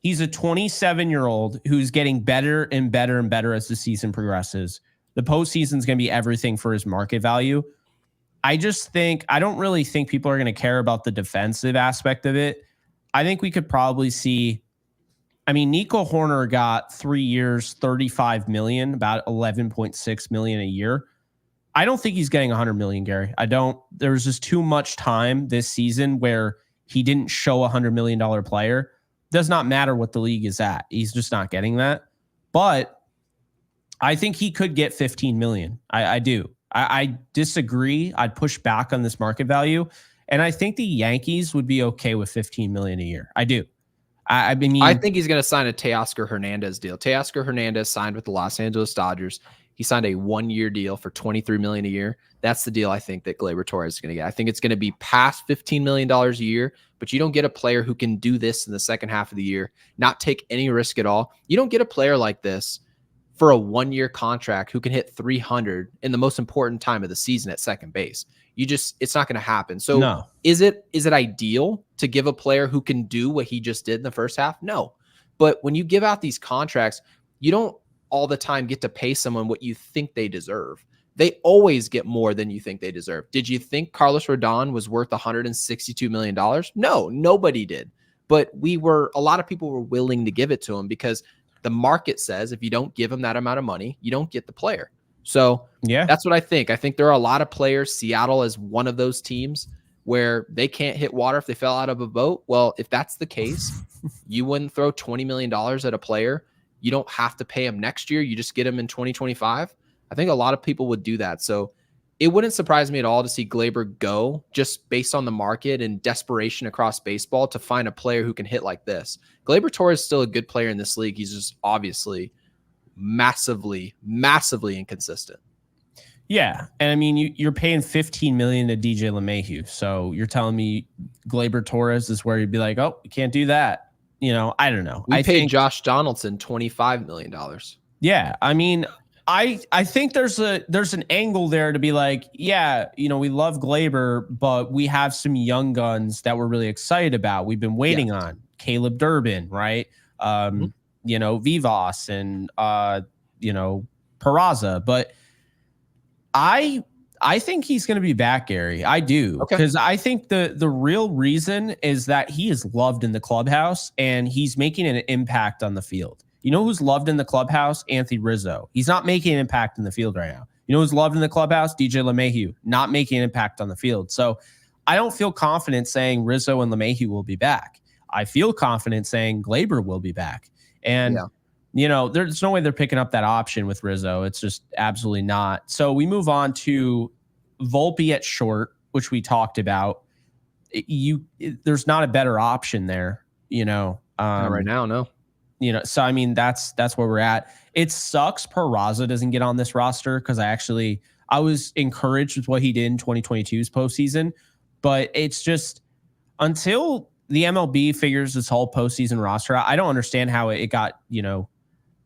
[SPEAKER 1] he's a 27-year-old who's getting better and better and better as the season progresses. The postseason is going to be everything for his market value. I don't really think people are going to care about the defensive aspect of it. I think we could probably see, Nico Horner got 3 years, $35 million, about $11.6 million a year. I don't think he's getting $100 million, Gary. I don't. There's just too much time this season where he didn't show a $100 million player. Does not matter what the league is at. He's just not getting that. But I think he could get $15 million. I do. I disagree. I'd push back on this market value. And I think the Yankees would be okay with $15 million a year. I do. I
[SPEAKER 2] think he's going to sign a Teoscar Hernandez deal. Teoscar Hernandez signed with the Los Angeles Dodgers. He signed a 1-year deal for $23 million a year. That's the deal I think that Gleyber Torres is going to get. I think it's going to be past $15 million a year, but you don't get a player who can do this in the second half of the year, not take any risk at all. You don't get a player like this for a 1-year contract who can hit 300 in the most important time of the season at second base. It's not going to happen. So
[SPEAKER 1] no.
[SPEAKER 2] Is it ideal to give a player who can do what he just did in the first half? No. But when you give out these contracts, you don't all the time get to pay someone what you think they deserve. They always get more than you think they deserve. Did you think Carlos Rodon was worth $162 million? No, nobody did. But a lot of people were willing to give it to him because the market says if you don't give him that amount of money, you don't get the player. So yeah, that's what I think. I think there are a lot of players. Seattle is one of those teams where they can't hit water if they fell out of a boat. Well, if that's the case, you wouldn't throw $20 million at a player. You don't have to pay him next year. You just get him in 2025. I think a lot of people would do that. So it wouldn't surprise me at all to see Gleyber go just based on the market and desperation across baseball to find a player who can hit like this. Gleyber Torres is still a good player in this league. He's just obviously massively inconsistent.
[SPEAKER 1] Yeah. And you're paying $15 million to DJ LeMahieu. So you're telling me Gleyber Torres is where you'd be like, oh, you can't do that. I don't know.
[SPEAKER 2] I paid Josh Donaldson $25 million.
[SPEAKER 1] Yeah. I think there's an angle there to be like, yeah, we love Gleyber, but we have some young guns that we're really excited about. We've been waiting on Caleb Durbin, right? Vivas and Peraza, but I think he's going to be back, Gary. I do. Because I think the real reason is that he is loved in the clubhouse and he's making an impact on the field. You know who's loved in the clubhouse? Anthony Rizzo. He's not making an impact in the field right now. You know who's loved in the clubhouse? DJ LeMahieu. Not making an impact on the field. So I don't feel confident saying Rizzo and LeMahieu will be back. I feel confident saying Gleyber will be back. And there's no way they're picking up that option with Rizzo. It's just absolutely not. So we move on to Volpe at short, which we talked about. There's not a better option there,
[SPEAKER 2] not right now, no.
[SPEAKER 1] So that's where we're at. It sucks Peraza doesn't get on this roster because I was encouraged with what he did in 2022's postseason, but it's just until the MLB figures this whole postseason roster out, I don't understand how it got,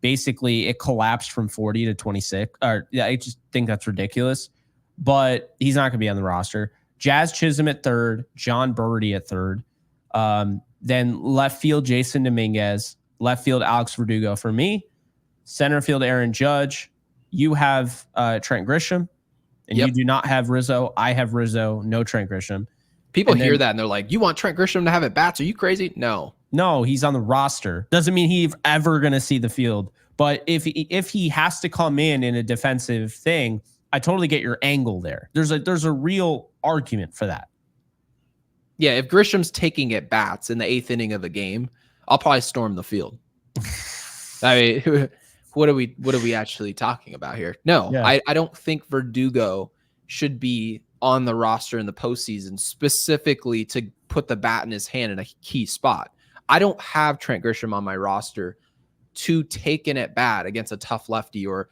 [SPEAKER 1] basically it collapsed from 40 to 26. I just think that's ridiculous. But he's not going to be on the roster. Jazz Chisholm at third, John Birdie at third. Then left field, Jason Dominguez. Left field, Alex Verdugo for me. Center field, Aaron Judge. You have Trent Grisham. And you do not have Rizzo. I have Rizzo, no Trent Grisham.
[SPEAKER 2] People hear that and they're like, you want Trent Grisham to have at bats? Are you crazy? No,
[SPEAKER 1] he's on the roster. Doesn't mean he's ever going to see the field. But if he has to come in a defensive thing, I totally get your angle there. There's a real argument for that.
[SPEAKER 2] Yeah, if Grisham's taking at bats in the 8th inning of a game, I'll probably storm the field. what are we actually talking about here? No,
[SPEAKER 1] Yeah.
[SPEAKER 2] I don't think Verdugo should be on the roster in the postseason specifically to put the bat in his hand in a key spot. I don't have Trent Grisham on my roster to take an at bat against a tough lefty, or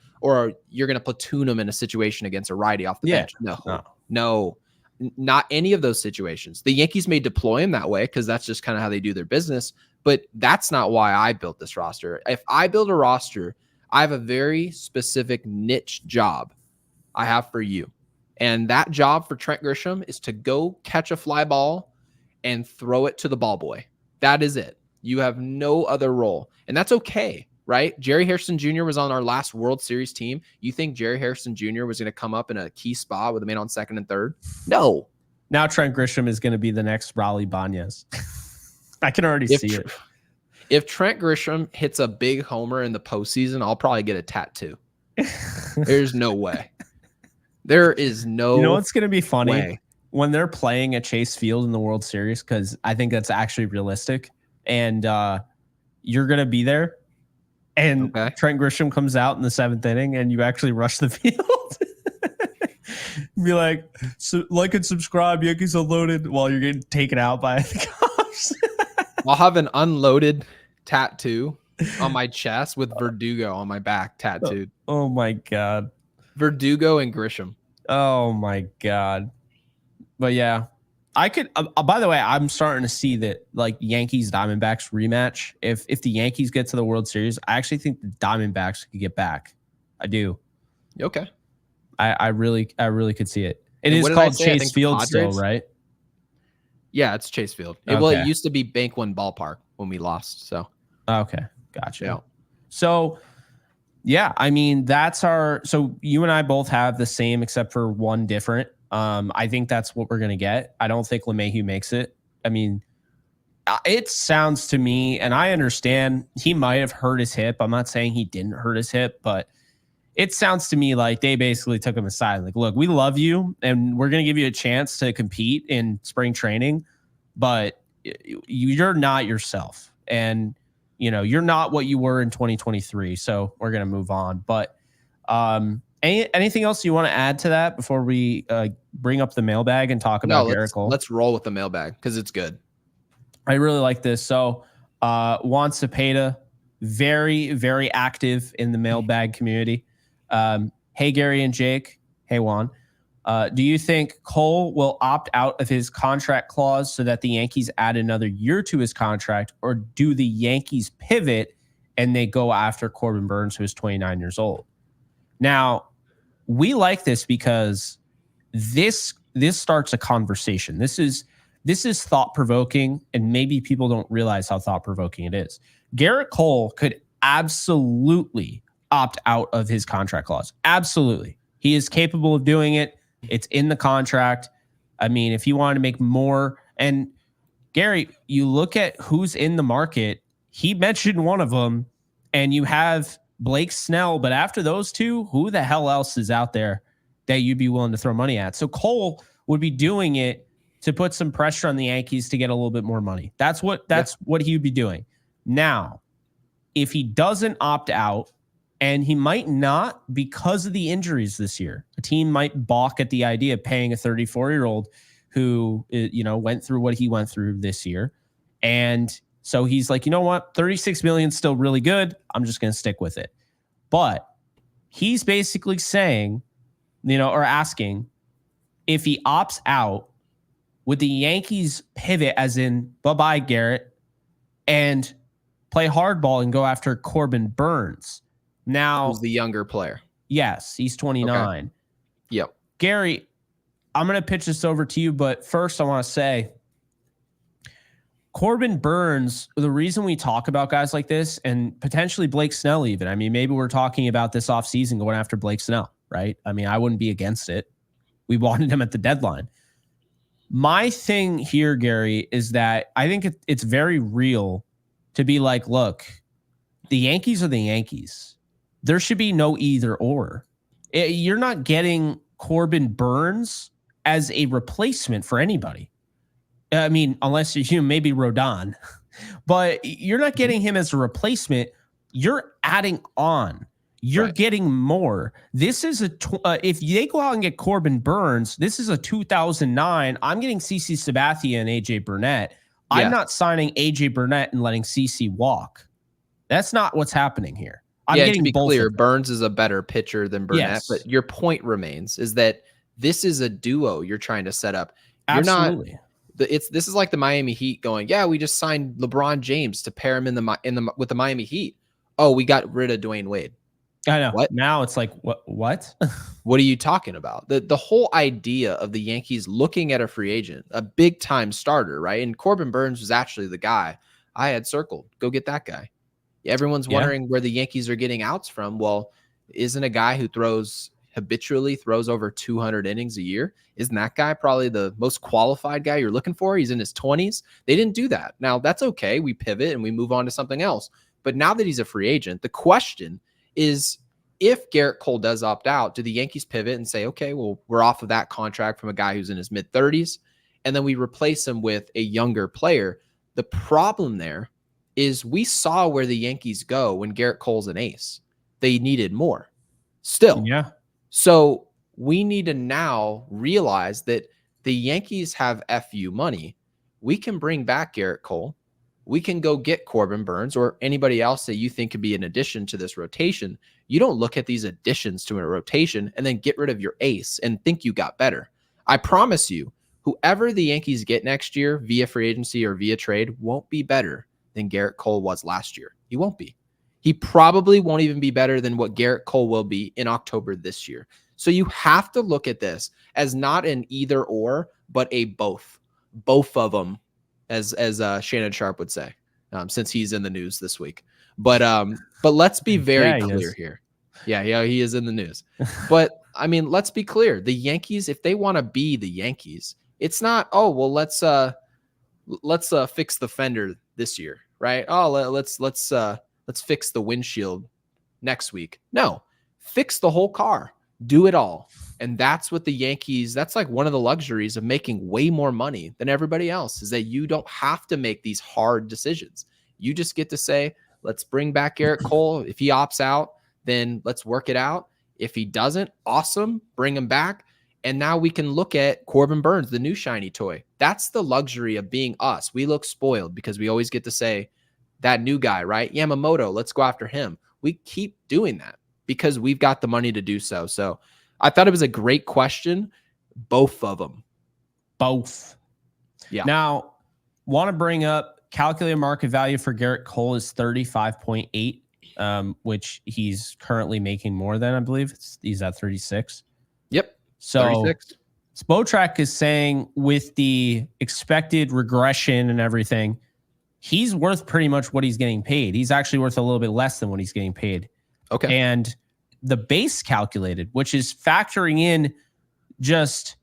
[SPEAKER 2] you're going to platoon him in a situation against a righty off the bench. No, not any of those situations. The Yankees may deploy him that way because that's just kind of how they do their business, but that's not why I built this roster. If I build a roster, I have a very specific niche job I have for you. And that job for Trent Grisham is to go catch a fly ball and throw it to the ball boy. That is it. You have no other role. And that's okay, right? Jerry Harrison Jr. was on our last World Series team. You think Jerry Harrison Jr. was going to come up in a key spot with a man on second and third? No.
[SPEAKER 1] Now Trent Grisham is going to be the next Raleigh Banez. I can already see it.
[SPEAKER 2] If Trent Grisham hits a big homer in the postseason, I'll probably get a tattoo. There's no way. There is no way.
[SPEAKER 1] You know what's going to be funny? When they're playing at Chase Field in the World Series, because I think that's actually realistic, and you're going to be there, and Trent Grisham comes out in the 7th inning, and you actually rush the field. Be like, like and subscribe, Yankees Unloaded, while you're getting taken out by the cops.
[SPEAKER 2] I'll have an unloaded tattoo on my chest with Verdugo on my back tattooed.
[SPEAKER 1] Oh my God.
[SPEAKER 2] Verdugo and Grisham.
[SPEAKER 1] Oh my God. But yeah, I could, by the way, I'm starting to see that like Yankees Diamondbacks rematch. If the Yankees get to the World Series, I actually think the Diamondbacks could get back. I do.
[SPEAKER 2] Okay.
[SPEAKER 1] I really could see it. It is called Chase Field still, right?
[SPEAKER 2] Yeah, it's Chase Field. Well, it used to be Bank One Ballpark when we lost. So
[SPEAKER 1] okay, gotcha.
[SPEAKER 2] Yeah.
[SPEAKER 1] So yeah, I mean so you and I both have the same except for one different. I think that's what we're gonna get. I don't think LeMahieu makes it. I mean, it sounds to me, and I understand he might have hurt his hip. I'm not saying he didn't hurt his hip, but it sounds to me like they basically took him aside. Like, look, we love you, and we're going to give you a chance to compete in spring training, but you're not yourself. And, you're not what you were in 2023. So we're going to move on. But anything else you want to add to that before we bring up the mailbag and talk about Gerrit Cole?
[SPEAKER 2] Let's roll with the mailbag because it's good.
[SPEAKER 1] I really like this. So Juan Soto, very, very active in the mailbag community. Hey, Gary and Jake. Hey, Juan. Do you think Cole will opt out of his contract clause so that the Yankees add another year to his contract, or do the Yankees pivot and they go after Corbin Burnes, who is 29 years old? Now, we like this because this starts a conversation. This is thought-provoking, and maybe people don't realize how thought-provoking it is. Gerrit Cole could absolutely opt out of his contract clause. Absolutely. He is capable of doing it. It's in the contract. I mean, if he wanted to make more, and Gary, you look at who's in the market, he mentioned one of them, and you have Blake Snell, but after those two, who the hell else is out there that you'd be willing to throw money at? So Cole would be doing it to put some pressure on the Yankees to get a little bit more money. That's what he would be doing. Now, if he doesn't opt out, and he might not because of the injuries this year, a team might balk at the idea of paying a 34-year-old who, went through what he went through this year. And so he's like, you know what? $36 million is still really good. I'm just going to stick with it. But he's basically saying, or asking, if he opts out, would the Yankees pivot as in, bye-bye, Gerrit, and play hardball and go after Corbin Burnes? Now,
[SPEAKER 2] who's the younger player?
[SPEAKER 1] Yes, he's 29.
[SPEAKER 2] Okay. Yep.
[SPEAKER 1] Gary, I'm going to pitch this over to you, but first I want to say Corbin Burnes, the reason we talk about guys like this, and potentially Blake Snell even, I mean, maybe we're talking about this offseason going after Blake Snell, right? I mean, I wouldn't be against it. We wanted him at the deadline. My thing here, Gary, is that I think it's very real to be like, look, the Yankees are the Yankees. There should be no either or. You're not getting Corbin Burnes as a replacement for anybody. I mean, unless you maybe Rodon, but you're not getting him as a replacement you're adding on. You're getting more. This is if they go out and get Corbin Burns, this is a 2009. I'm getting CC Sabathia and AJ Burnett. Yeah. I'm not signing AJ Burnett and letting CC walk. That's not what's happening here. I'm getting
[SPEAKER 2] to be
[SPEAKER 1] both
[SPEAKER 2] clear, Burns is a better pitcher than Burnett,
[SPEAKER 1] yes.
[SPEAKER 2] But your point remains is that this is a duo you're trying to set up. You're
[SPEAKER 1] Absolutely.
[SPEAKER 2] Not this is like the Miami Heat going, yeah, we just signed LeBron James to pair him with the Miami Heat. Oh, we got rid of Dwayne Wade.
[SPEAKER 1] I know. What? Now it's like, what?
[SPEAKER 2] What are you talking about? The whole idea of the Yankees looking at a free agent, a big time starter, right? And Corbin Burns was actually the guy I had circled. Go get that guy. Everyone's wondering where the Yankees are getting outs from. Well, isn't a guy who habitually throws over 200 innings a year? Isn't that guy probably the most qualified guy you're looking for? He's in his 20s. They didn't do that. Now, that's okay. We pivot and we move on to something else. But now that he's a free agent, the question is, if Gerrit Cole does opt out, do the Yankees pivot and say, okay, well, we're off of that contract from a guy who's in his mid-30s, and then we replace him with a younger player? The problem there is we saw where the Yankees go when Gerrit Cole's an ace. They needed more still.
[SPEAKER 1] Yeah.
[SPEAKER 2] So we need to now realize that the Yankees have FU money. We can bring back Gerrit Cole. We can go get Corbin Burns or anybody else that you think could be an addition to this rotation. You don't look at these additions to a rotation and then get rid of your ace and think you got better. I promise you, whoever the Yankees get next year via free agency or via trade won't be better than Gerrit Cole was last year. He won't be. He probably won't even be better than what Gerrit Cole will be in October this year. So you have to look at this as not an either or, but a both. Both of them, as Shannon Sharp would say, since he's in the news this week. But let's be very clear here. Yeah, he is in the news. But I mean, let's be clear. The Yankees, if they want to be the Yankees, it's not, oh, well, let's fix the fender this year, right? Oh, let's fix the windshield next week. No, fix the whole car. Do it all. And that's what the Yankees, that's like one of the luxuries of making way more money than everybody else, is that you don't have to make these hard decisions. You just get to say, let's bring back Gerrit Cole. If he opts out, then let's work it out. If he doesn't, awesome, bring him back. And now we can look at Corbin Burns, the new shiny toy. That's the luxury of being us. We look spoiled because we always get to say, that new guy, right? Yamamoto, let's go after him. We keep doing that because we've got the money to do so. So I thought it was a great question. Both of them.
[SPEAKER 1] Both. Yeah. Now, want to bring up calculated market value for Gerrit Cole is 35.8, which he's currently making more than, I believe. He's at 36.
[SPEAKER 2] Yep.
[SPEAKER 1] So
[SPEAKER 2] 36.
[SPEAKER 1] Spotrac is saying with the expected regression and everything, he's worth pretty much what he's getting paid. He's actually worth a little bit less than what he's getting paid.
[SPEAKER 2] Okay.
[SPEAKER 1] And the base calculated, which is factoring in just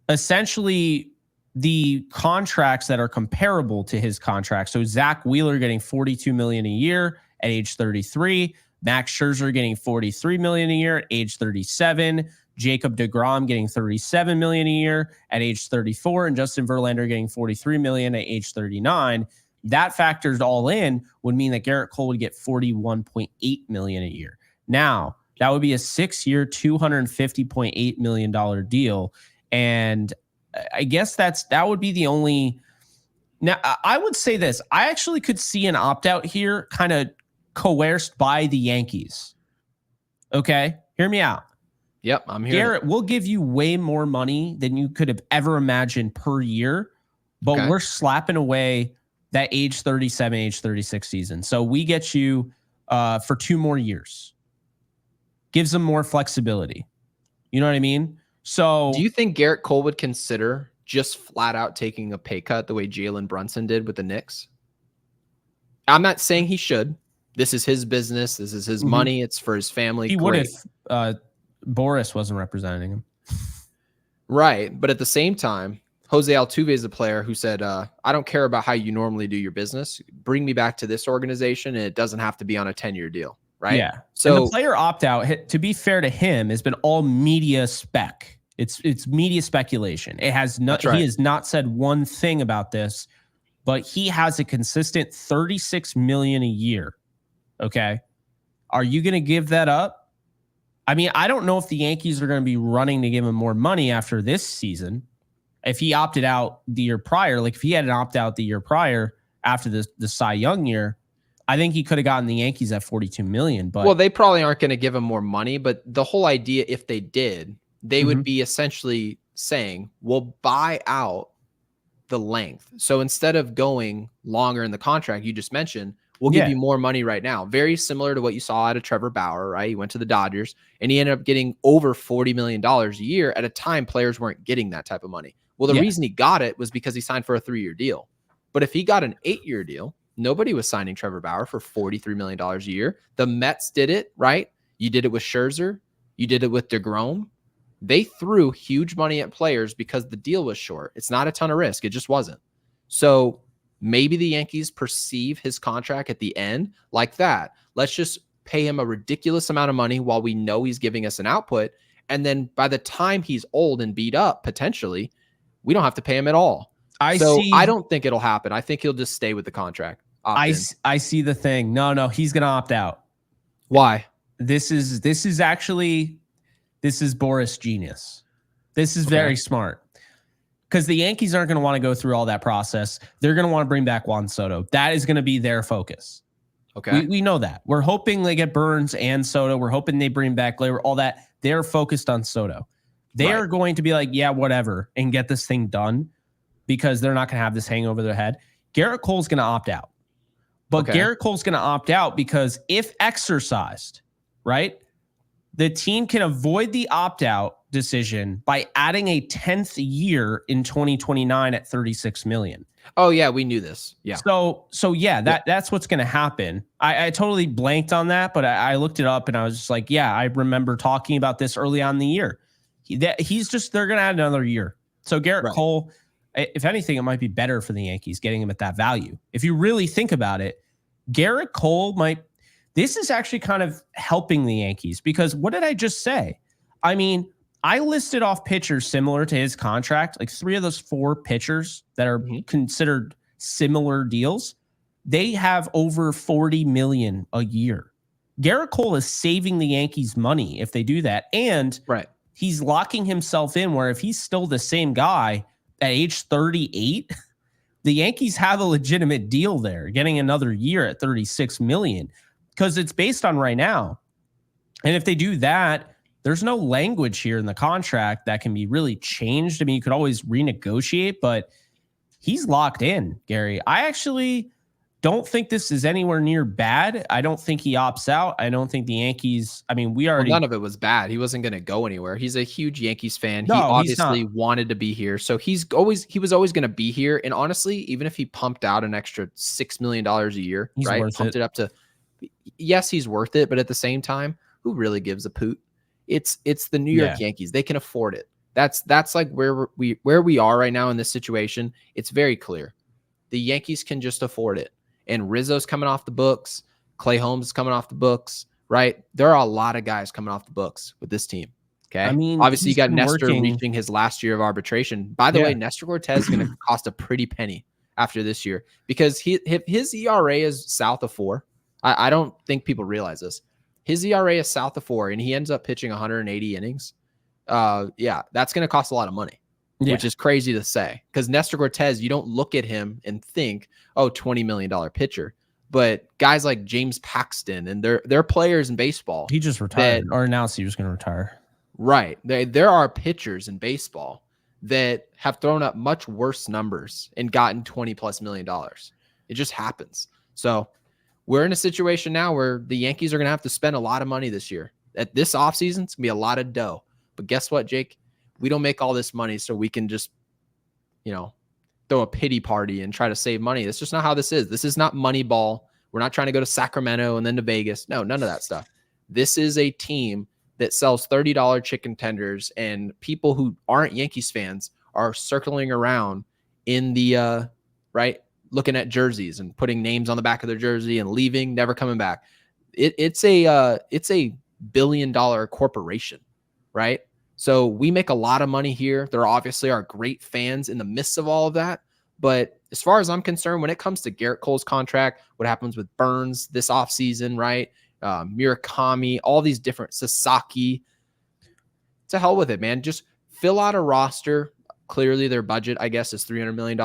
[SPEAKER 1] essentially the contracts that are comparable to his contract. So Zach Wheeler getting $42 million a year at age 33, Max Scherzer getting $43 million a year at age 37, Jacob deGrom getting $37 million a year at age 34, and Justin Verlander getting $43 million at age 39. That factors all in would mean that Gerrit Cole would get $41.8 million a year. Now, that would be a 6-year, $250.8 million deal. And I guess that would be the only. Now, I would say this. I actually could see an opt-out here kind of coerced by the Yankees. Okay? Hear me out.
[SPEAKER 2] Yep, I'm here.
[SPEAKER 1] Gerrit, we'll give you way more money than you could have ever imagined per year, but we're slapping away that age 37, age 36 season. So we get you for 2 more years. Gives them more flexibility. You know what I mean? So
[SPEAKER 2] do you think Gerrit Cole would consider just flat out taking a pay cut the way Jalen Brunson did with the Knicks? I'm not saying he should. This is his business. This is his money. It's for his family.
[SPEAKER 1] He would if Boris wasn't representing him.
[SPEAKER 2] Right. But at the same time, Jose Altuve is a player who said, I don't care about how you normally do your business. Bring me back to this organization, and it doesn't have to be on a 10-year deal. Right.
[SPEAKER 1] Yeah. So the player opt-out, to be fair to him, has been all media spec. It's media speculation. It has not. He has not said one thing about this, but he has a consistent $36 million a year Okay. Are you going to give that up? I mean, I don't know if the Yankees are going to be running to give him more money after this season. If he opted out the year prior, like if he had an opt out the year prior after the Cy Young year, I think he could have gotten the Yankees at $42 million. But
[SPEAKER 2] well, they probably aren't going to give him more money, but the whole idea, if they did, they would be essentially saying, we'll buy out the length. So instead of going longer in the contract you just mentioned, we'll give you more money right now. Very similar to what you saw out of Trevor Bauer, right? He went to the Dodgers and he ended up getting over $40 million a year at a time players weren't getting that type of money. Well, the reason he got it was because he signed for a 3-year deal. But if he got an 8-year deal, nobody was signing Trevor Bauer for $43 million a year. The Mets did it, right? You did it with Scherzer. You did it with DeGrom. They threw huge money at players because the deal was short. It's not a ton of risk. It just wasn't. So maybe the Yankees perceive his contract at the end like that. Let's just pay him a ridiculous amount of money while we know he's giving us an output. And then by the time he's old and beat up, potentially, we don't have to pay him at all. I don't think it'll happen. I think he'll just stay with the contract.
[SPEAKER 1] I see the thing. No, he's going to opt out.
[SPEAKER 2] Why?
[SPEAKER 1] This is Boris genius. This is very smart because the Yankees aren't going to want to go through all that process. They're going to want to bring back Juan Soto. That is going to be their focus.
[SPEAKER 2] Okay.
[SPEAKER 1] We know that. We're hoping they get Burns and Soto. We're hoping they bring back Gleyber, all that. They're focused on Soto. They are going to be like, yeah, whatever, and get this thing done because they're not going to have this hang over their head. Gerrit Cole's going to opt out. But Gerrit Cole's going to opt out because if exercised, right, the team can avoid the opt-out decision by adding a 10th year in 2029 at $36 million.
[SPEAKER 2] Oh, yeah, we knew this. Yeah.
[SPEAKER 1] So that's what's going to happen. I totally blanked on that, but I looked it up and I was just like, yeah, I remember talking about this early on in the year. They're going to add another year. So Gerrit Cole, if anything, it might be better for the Yankees getting him at that value. If you really think about it, Gerrit Cole this is actually kind of helping the Yankees because what did I just say? I mean, I listed off pitchers similar to his contract, like 3 of those 4 pitchers that are considered similar deals. They have over $40 million a year. Gerrit Cole is saving the Yankees money if they do that. And he's locking himself in where if he's still the same guy at age 38, the Yankees have a legitimate deal there, getting another year at $36 million because it's based on right now. And if they do that, there's no language here in the contract that can be really changed. I mean, you could always renegotiate, but he's locked in, Gary. I actually don't think this is anywhere near bad. I don't think he opts out. I don't think the Yankees, I mean, none
[SPEAKER 2] of it was bad. He wasn't going to go anywhere. He's a huge Yankees fan. He obviously wanted to be here. So he was always going to be here. And honestly, even if he pumped out an extra $6 million a year, pumped it up to, yes, he's worth it. But at the same time, who really gives a poot? It's the New York Yankees. They can afford it. That's like where we are right now in this situation. It's very clear. The Yankees can just afford it. And Rizzo's coming off the books. Clay Holmes is coming off the books, right? There are a lot of guys coming off the books with this team. Okay. I mean, obviously you got Nestor reaching his last year of arbitration. By the way, Nestor Cortez is going to cost a pretty penny after this year because his ERA is south of 4. I don't think people realize this. His ERA is south of 4 and he ends up pitching 180 innings. That's going to cost a lot of money. Which is crazy to say because Nestor Cortez, you don't look at him and think, oh, $20 million pitcher. But guys like James Paxton and they're players in baseball.
[SPEAKER 1] He just retired or announced he was going to retire.
[SPEAKER 2] Right. There are pitchers in baseball that have thrown up much worse numbers and gotten $20+ million. It just happens. So we're in a situation now where the Yankees are going to have to spend a lot of money this year. At this offseason, it's going to be a lot of dough. But guess what, Jake? We don't make all this money so we can just, throw a pity party and try to save money. That's just not how this is. This is not Moneyball. We're not trying to go to Sacramento and then to Vegas. No, none of that stuff. This is a team that sells $30 chicken tenders and people who aren't Yankees fans are circling around in the, looking at jerseys and putting names on the back of their jersey and leaving, never coming back. It's a billion-dollar corporation, right? So we make a lot of money here. There obviously are great fans in the midst of all of that, But as far as I'm concerned, when it comes to Gerrit Cole's contract, what happens with Burns this offseason, right? Murakami, all these different Sasaki, to hell with it, man. Just fill out a roster. Clearly their budget, I guess, is $300 million.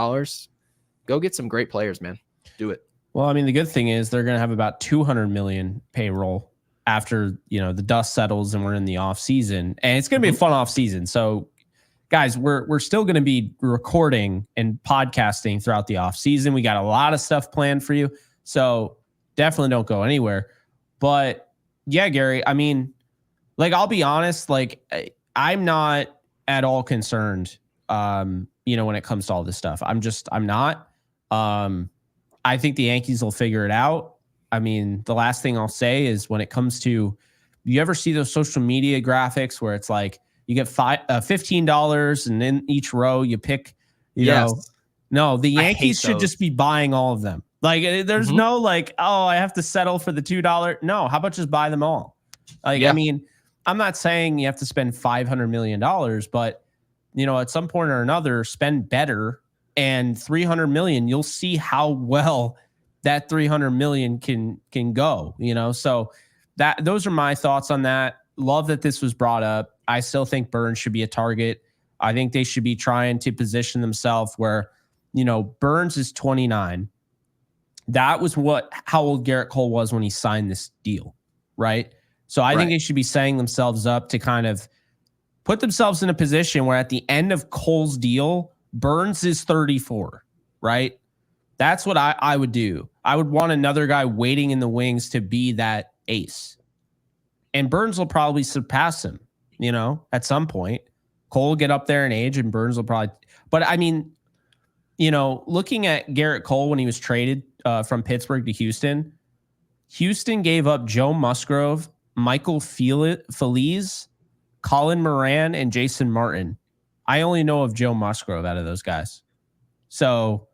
[SPEAKER 2] Go get some great players, man. Do it.
[SPEAKER 1] Well, I mean, the good thing is they're going to have about 200 million payroll after, the dust settles and we're in the off season, and it's going to be a fun off season. So guys, we're still going to be recording and podcasting throughout the off season. We got a lot of stuff planned for you. So definitely don't go anywhere. But yeah, Gary, I mean, like, I'll be honest, like, I'm not at all concerned, when it comes to all this stuff. I'm not. I think the Yankees will figure it out. I mean, the last thing I'll say is when it comes to, you ever see those social media graphics where it's like you get $15 and in each row you pick, no, the Yankees should just be buying all of them. Like, there's no like, oh, I have to settle for the $2. No, how about just buy them all? Like, I mean, I'm not saying you have to spend $500 million, but at some point or another, spend better. And 300 million, you'll see how well that 300 million can go, so those are my thoughts on that. Love that this was brought up. I still think Burns should be a target. I think they should be trying to position themselves where, Burns is 29. That was how old Gerrit Cole was when he signed this deal. Right. So I think they should be setting themselves up to kind of put themselves in a position where at the end of Cole's deal, Burns is 34, right? That's what I would do. I would want another guy waiting in the wings to be that ace. And Burns will probably surpass him, at some point. Cole will get up there in age and Burns will probably... But, I mean, looking at Gerrit Cole when he was traded from Pittsburgh to Houston, Houston gave up Joe Musgrove, Michael Feliz, Colin Moran, and Jason Martin. I only know of Joe Musgrove out of those guys. So,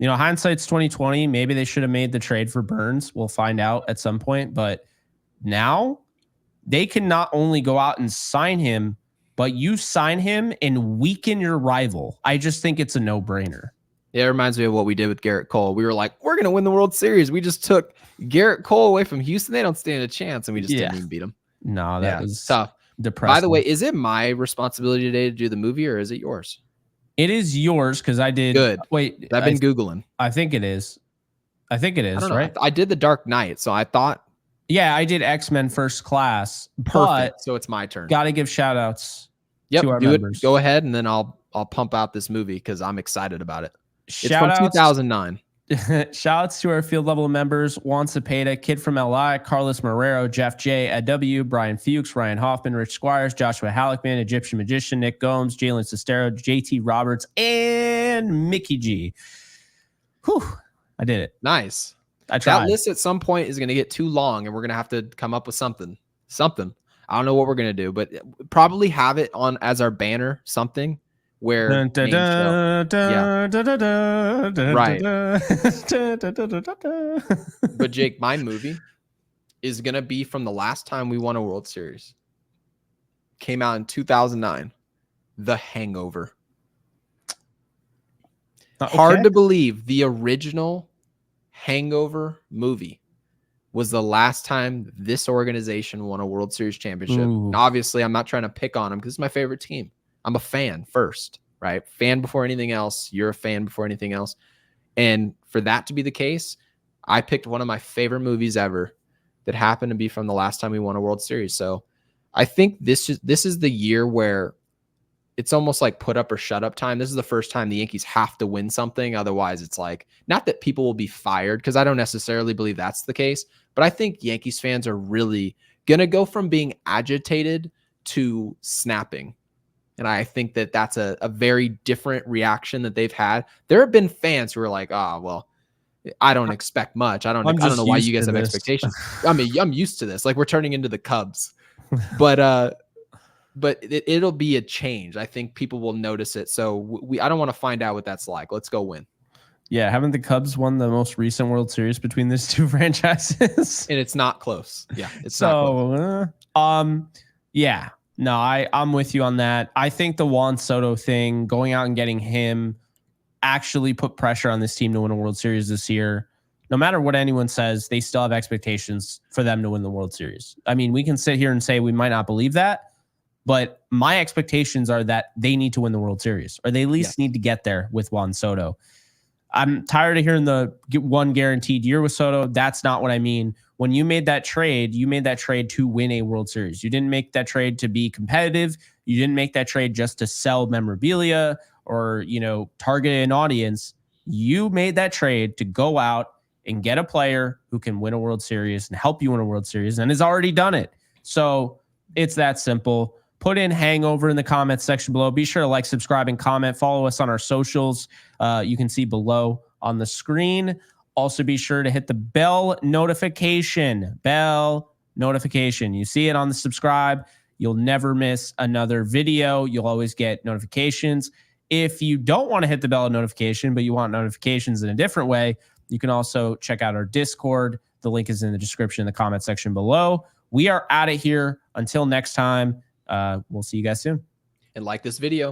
[SPEAKER 1] hindsight's 2020. Maybe they should have made the trade for Burns. We'll find out at some point. But now they can not only go out and sign him, but you sign him and weaken your rival. I just think it's a no-brainer.
[SPEAKER 2] Yeah, it reminds me of what we did with Gerrit Cole. We were like, we're going to win the World Series. We just took Gerrit Cole away from Houston. They don't stand a chance, and we just didn't even beat them.
[SPEAKER 1] No, that was
[SPEAKER 2] tough.
[SPEAKER 1] Depressing.
[SPEAKER 2] By the way, is it my responsibility today to do the movie, or is it yours?
[SPEAKER 1] It is yours because I did.
[SPEAKER 2] Good.
[SPEAKER 1] Wait,
[SPEAKER 2] I've been Googling.
[SPEAKER 1] I think it is. Right?
[SPEAKER 2] I did the Dark Knight, so I thought.
[SPEAKER 1] Yeah, I did X-Men First Class.
[SPEAKER 2] Perfect. So it's my turn.
[SPEAKER 1] Got to give shout outs
[SPEAKER 2] to our members. Go ahead, and then I'll pump out this movie because I'm excited about it. It's from 2009.
[SPEAKER 1] Shout outs to our field level members: Juan Soto, Kid from LI, Carlos Marrero, Jeff J, Ed W, Brian Fuchs, Ryan Hoffman, Rich Squires, Joshua Halleckman, Egyptian Magician, Nick Gomes, Jalen Sestero, JT Roberts, and Mickey G. Whew, I did it.
[SPEAKER 2] Nice.
[SPEAKER 1] I tried.
[SPEAKER 2] That list at some point is going to get too long, and we're going to have to come up with something. I don't know what we're going to do, but probably have it on as our banner, something. Where right. But Jake, my movie is gonna be from the last time we won a World Series. Came out in 2009. The Hangover. Okay. Hard to believe the original Hangover movie was the last time this organization won a World Series championship. Obviously, I'm not trying to pick on them because it's my favorite team. I'm a fan first, right? Fan before anything else. You're a fan before anything else. And for that to be the case, I picked one of my favorite movies ever that happened to be from the last time we won a World Series. So I think this is the year where it's almost like put up or shut up time. This is the first time the Yankees have to win something. Otherwise, it's like, not that people will be fired, because I don't necessarily believe that's the case, but I think Yankees fans are really going to go from being agitated to snapping. And I think that that's a very different reaction that they've had. There have been fans who are like, well, I don't expect much. I don't know why you guys have expectations. I mean, I'm used to this. Like, we're turning into the Cubs. But it'll be a change. I think people will notice it. So I don't want to find out what that's like. Let's go win.
[SPEAKER 1] Yeah, haven't the Cubs won the most recent World Series between these two franchises?
[SPEAKER 2] And it's not close. Yeah, it's not close.
[SPEAKER 1] Yeah. No, I'm with you on that. I think the Juan Soto thing, going out and getting him, actually put pressure on this team to win a World Series this year. No matter what anyone says, they still have expectations for them to win the World Series. I mean, we can sit here and say we might not believe that, but my expectations are that they need to win the World Series, or they at least need to get there with Juan Soto. I'm tired of hearing the one guaranteed year with Soto. That's not what I mean. When you made that trade to win a World Series. You didn't make that trade to be competitive. You didn't make that trade just to sell memorabilia or, target an audience. You made that trade to go out and get a player who can win a World Series and help you win a World Series, and has already done it. So it's that simple. Put in hangover in the comments section below. Be sure to like, subscribe, and comment. Follow us on our socials. You can see below on the screen. Also, be sure to hit the bell notification. You see it on the subscribe. You'll never miss another video. You'll always get notifications. If you don't want to hit the bell notification, but you want notifications in a different way, you can also check out our Discord. The link is in the description in the comment section below. We are out of here. Until next time, we'll see you guys soon.
[SPEAKER 2] And like this video.